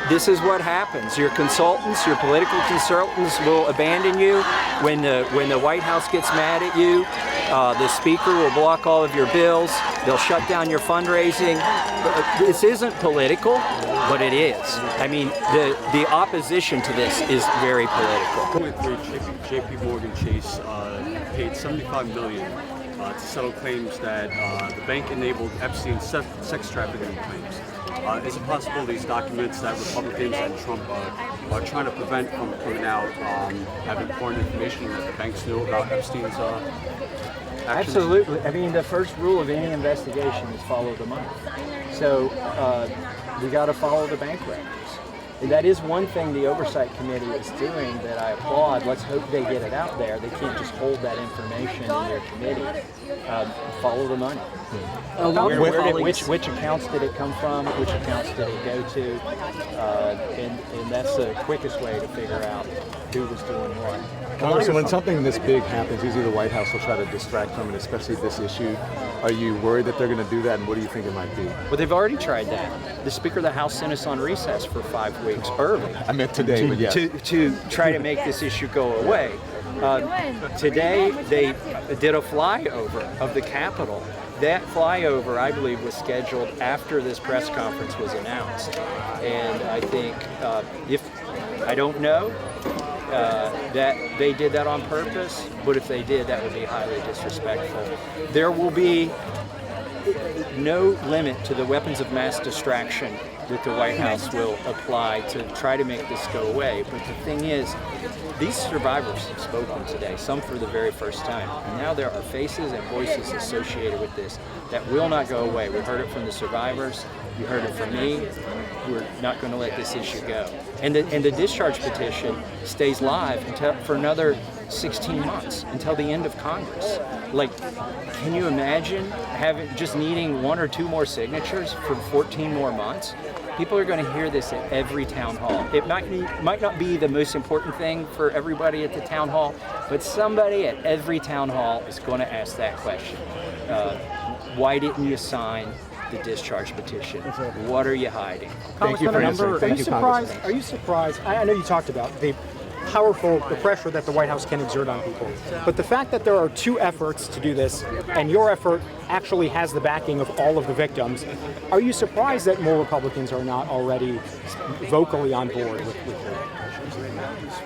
this is what happens. Your consultants, your political consultants will abandon you when the White House gets mad at you. The speaker will block all of your bills. They'll shut down your fundraising. This isn't political, but it is. I mean, the opposition to this is very political. JP Morgan Chase paid $75 million to settle claims that the bank enabled Epstein's sex trafficking claims. Is it possible these documents that Republicans and Trump are trying to prevent from coming out have important information that the banks knew about Epstein's actions? Absolutely. I mean, the first rule of any investigation is follow the money. So we got to follow the bank records. And that is one thing the Oversight Committee is doing that I applaud. Let's hope they get it out there. They can't just hold that information in their committee. Follow the money. Which accounts did it come from? Which accounts did it go to? And that's the quickest way to figure out who was doing what. Congressman, when something this big happens, usually the White House will try to distract from it, especially this issue. Are you worried that they're going to do that, and what do you think it might be? Well, they've already tried that. The Speaker of the House sent us on recess for 5 weeks early. I meant today, but yes. To try to make this issue go away. Today, they did a flyover of the Capitol. That flyover, I believe, was scheduled after this press conference was announced. And I think, I don't know that they did that on purpose, but if they did, that would be highly disrespectful. There will be no limit to the weapons of mass distraction that the White House will apply to try to make this go away. But the thing is, these survivors have spoken today, some for the very first time. And now there are faces and voices associated with this that will not go away. We heard it from the survivors. You heard it from me. We're not going to let this issue go. And the discharge petition stays live for another 16 months until the end of Congress. Like, can you imagine just needing 1 or 2 more signatures for 14 more months? People are going to hear this at every town hall. It might not be the most important thing for everybody at the town hall, but somebody at every town hall is going to ask that question. Why didn't you sign the discharge petition? What are you hiding? Thank you for answering. Are you surprised? I know you talked about powerful the pressure that the White House can exert on people. But the fact that there are two efforts to do this, and your effort actually has the backing of all of the victims, are you surprised that more Republicans are not already vocally on board with it?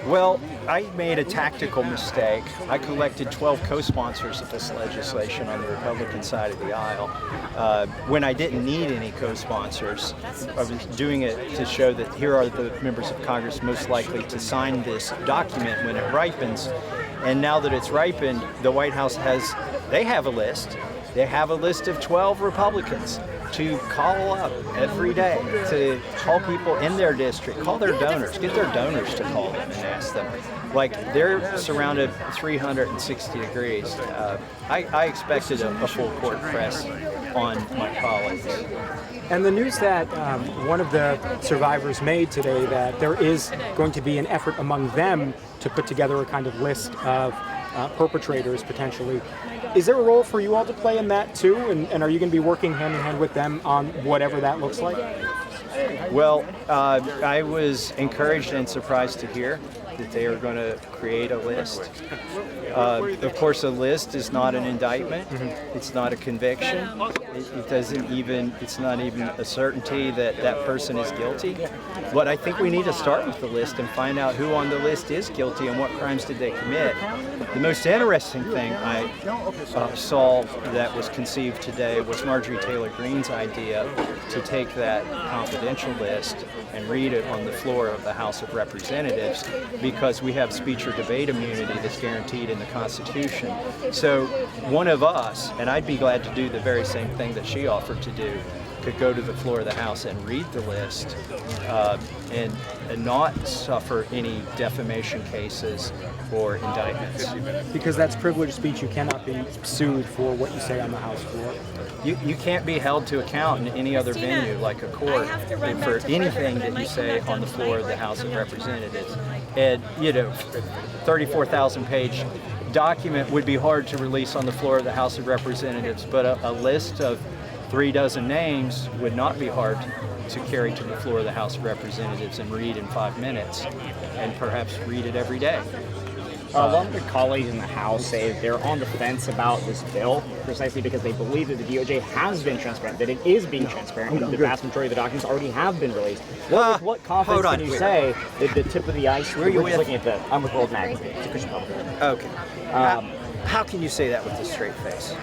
Well, I made a tactical mistake. I collected 12 co-sponsors of this legislation on the Republican side of the aisle when I didn't need any co-sponsors. I was doing it to show that here are the members of Congress most likely to sign this document when it ripens. And now that it's ripened, the White House they have a list. They have a list of 12 Republicans to call up every day, to call people in their district, call their donors, get their donors to call them and ask them. Like, they're surrounded 360 degrees. I expected a full court press on my colleagues. And the news that one of the survivors made today, that there is going to be an effort among them to put together a kind of list of perpetrators potentially. Is there a role for you all to play in that too? And are you going to be working hand in hand with them on whatever that looks like? Well, I was encouraged and surprised to hear that they are going to create a list. Of course, a list is not an indictment. It's not a conviction. It's not even a certainty that that person is guilty. But I think we need to start with the list and find out who on the list is guilty and what crimes did they commit. The most interesting thing I saw that was conceived today was Marjorie Taylor Greene's idea to take that confidential list and read it on the floor of the House of Representatives, because we have speech or debate immunity that's guaranteed in the Constitution. So one of us, and I'd be glad to do the very same thing that she offered to do, could go to the floor of the House and read the list and not suffer any defamation cases or indictments. Because that's privileged speech, you cannot be sued for what you say on the House floor. You can't be held to account in any other venue like a court for anything that you say on the floor of the House of Representatives. And, 34,000 page document would be hard to release on the floor of the House of Representatives, but a list of 36 names would not be hard to carry to the floor of the House of Representatives and read in 5 minutes, and perhaps read it every day. A lot of the colleagues in the House say they're on the fence about this bill precisely because they believe that the DOJ has been transparent, that it is being transparent, and the vast majority of the documents already have been released. What confidence can you say that the tip of the iceberg? Where are you looking at I'm with World Magazine. It's a Christian publication. Okay. How can you say that with a straight face?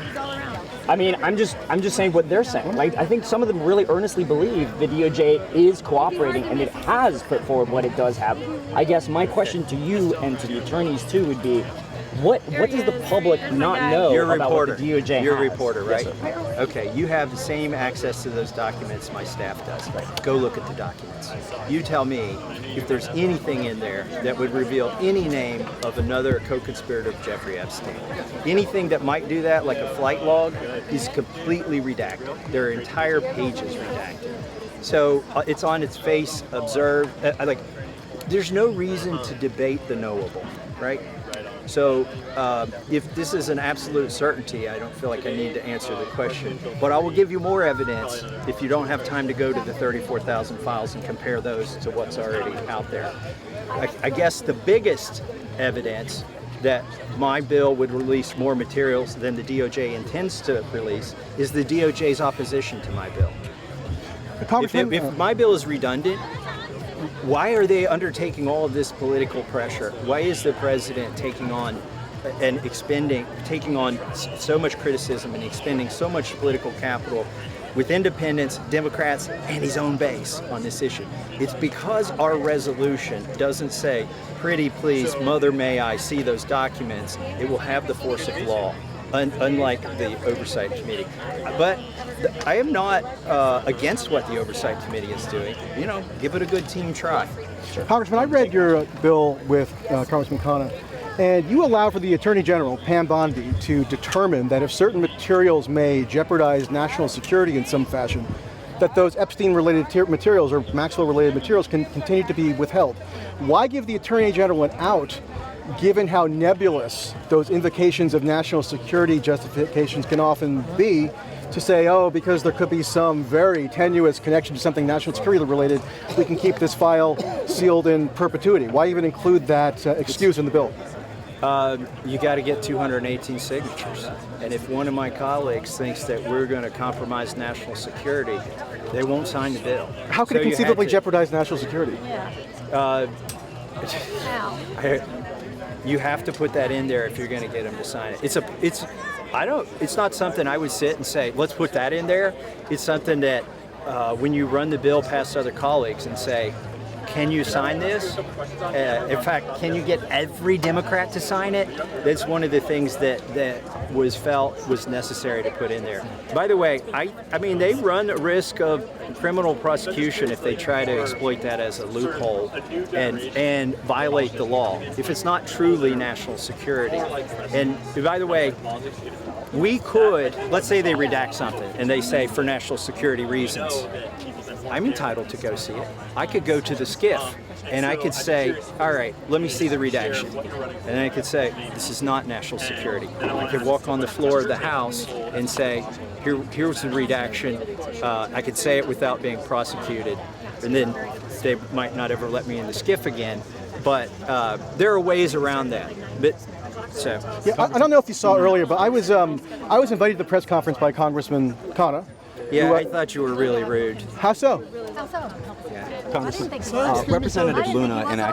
I mean, I'm just saying what they're saying. Like, I think some of them really earnestly believe the DOJ is cooperating and it has put forward what it does have. I guess my question to you and to the attorneys too would be, what does the public not know about what the DOJ You're a has? reporter, right? Yes, sir. Okay, you have the same access to those documents my staff does. Go look at the documents. You tell me if there's anything in there that would reveal any name of another co-conspirator of Jeffrey Epstein. Anything that might do that, like a flight log, is completely redacted. There are entire pages redacted. So it's on its face, observed. There's no reason to debate the knowable, right? So if this is an absolute certainty, I don't feel like I need to answer the question. But I will give you more evidence if you don't have time to go to the 34,000 files and compare those to what's already out there. I guess the biggest evidence that my bill would release more materials than the DOJ intends to release is the DOJ's opposition to my bill. If my bill is redundant, why are they undertaking all of this political pressure? Why is the president taking on so much criticism and expending so much political capital with independents, Democrats, and his own base on this issue? It's because our resolution doesn't say, pretty please, mother may I see those documents. It will have the force of law, unlike the Oversight Committee. But I am not against what the Oversight Committee is doing. Give it a good team try. Sure. Congressman, I read your bill with Congressman Khanna, and you allow for the Attorney General, Pam Bondi, to determine that if certain materials may jeopardize national security in some fashion, that those Epstein-related materials or Maxwell-related materials can continue to be withheld. Why give the Attorney General an out, given how nebulous those invocations of national security justifications can often be, to say, oh, because there could be some very tenuous connection to something national security related, we can keep this file sealed in perpetuity? Why even include that excuse in the bill? You got to get 218 signatures. And if one of my colleagues thinks that we're going to compromise national security, they won't sign the bill. How could it conceivably jeopardize national security? You have to put that in there if you're going to get them to sign it. It's not something I would sit and say, let's put that in there. It's something that when you run the bill past other colleagues and say, can you sign this? In fact, can you get every Democrat to sign it? That's one of the things that was felt was necessary to put in there. By the way, I mean, they run a risk of criminal prosecution if they try to exploit that as a loophole and violate the law, if it's not truly national security. And by the way, we could, let's say they redact something and they say for national security reasons. I'm entitled to go see it. I could go to the SCIF and I could say, all right, let me see the redaction. And then I could say, this is not national security. I could walk on the floor of the House and say, here's the redaction. I could say it without being prosecuted. And then they might not ever let me in the SCIF again. But there are ways around that. Yeah, I don't know if you saw earlier, but I was invited to the press conference by Congressman Khanna. Yeah, I thought you were really rude. How so? Yeah. Congressman, Representative Luna and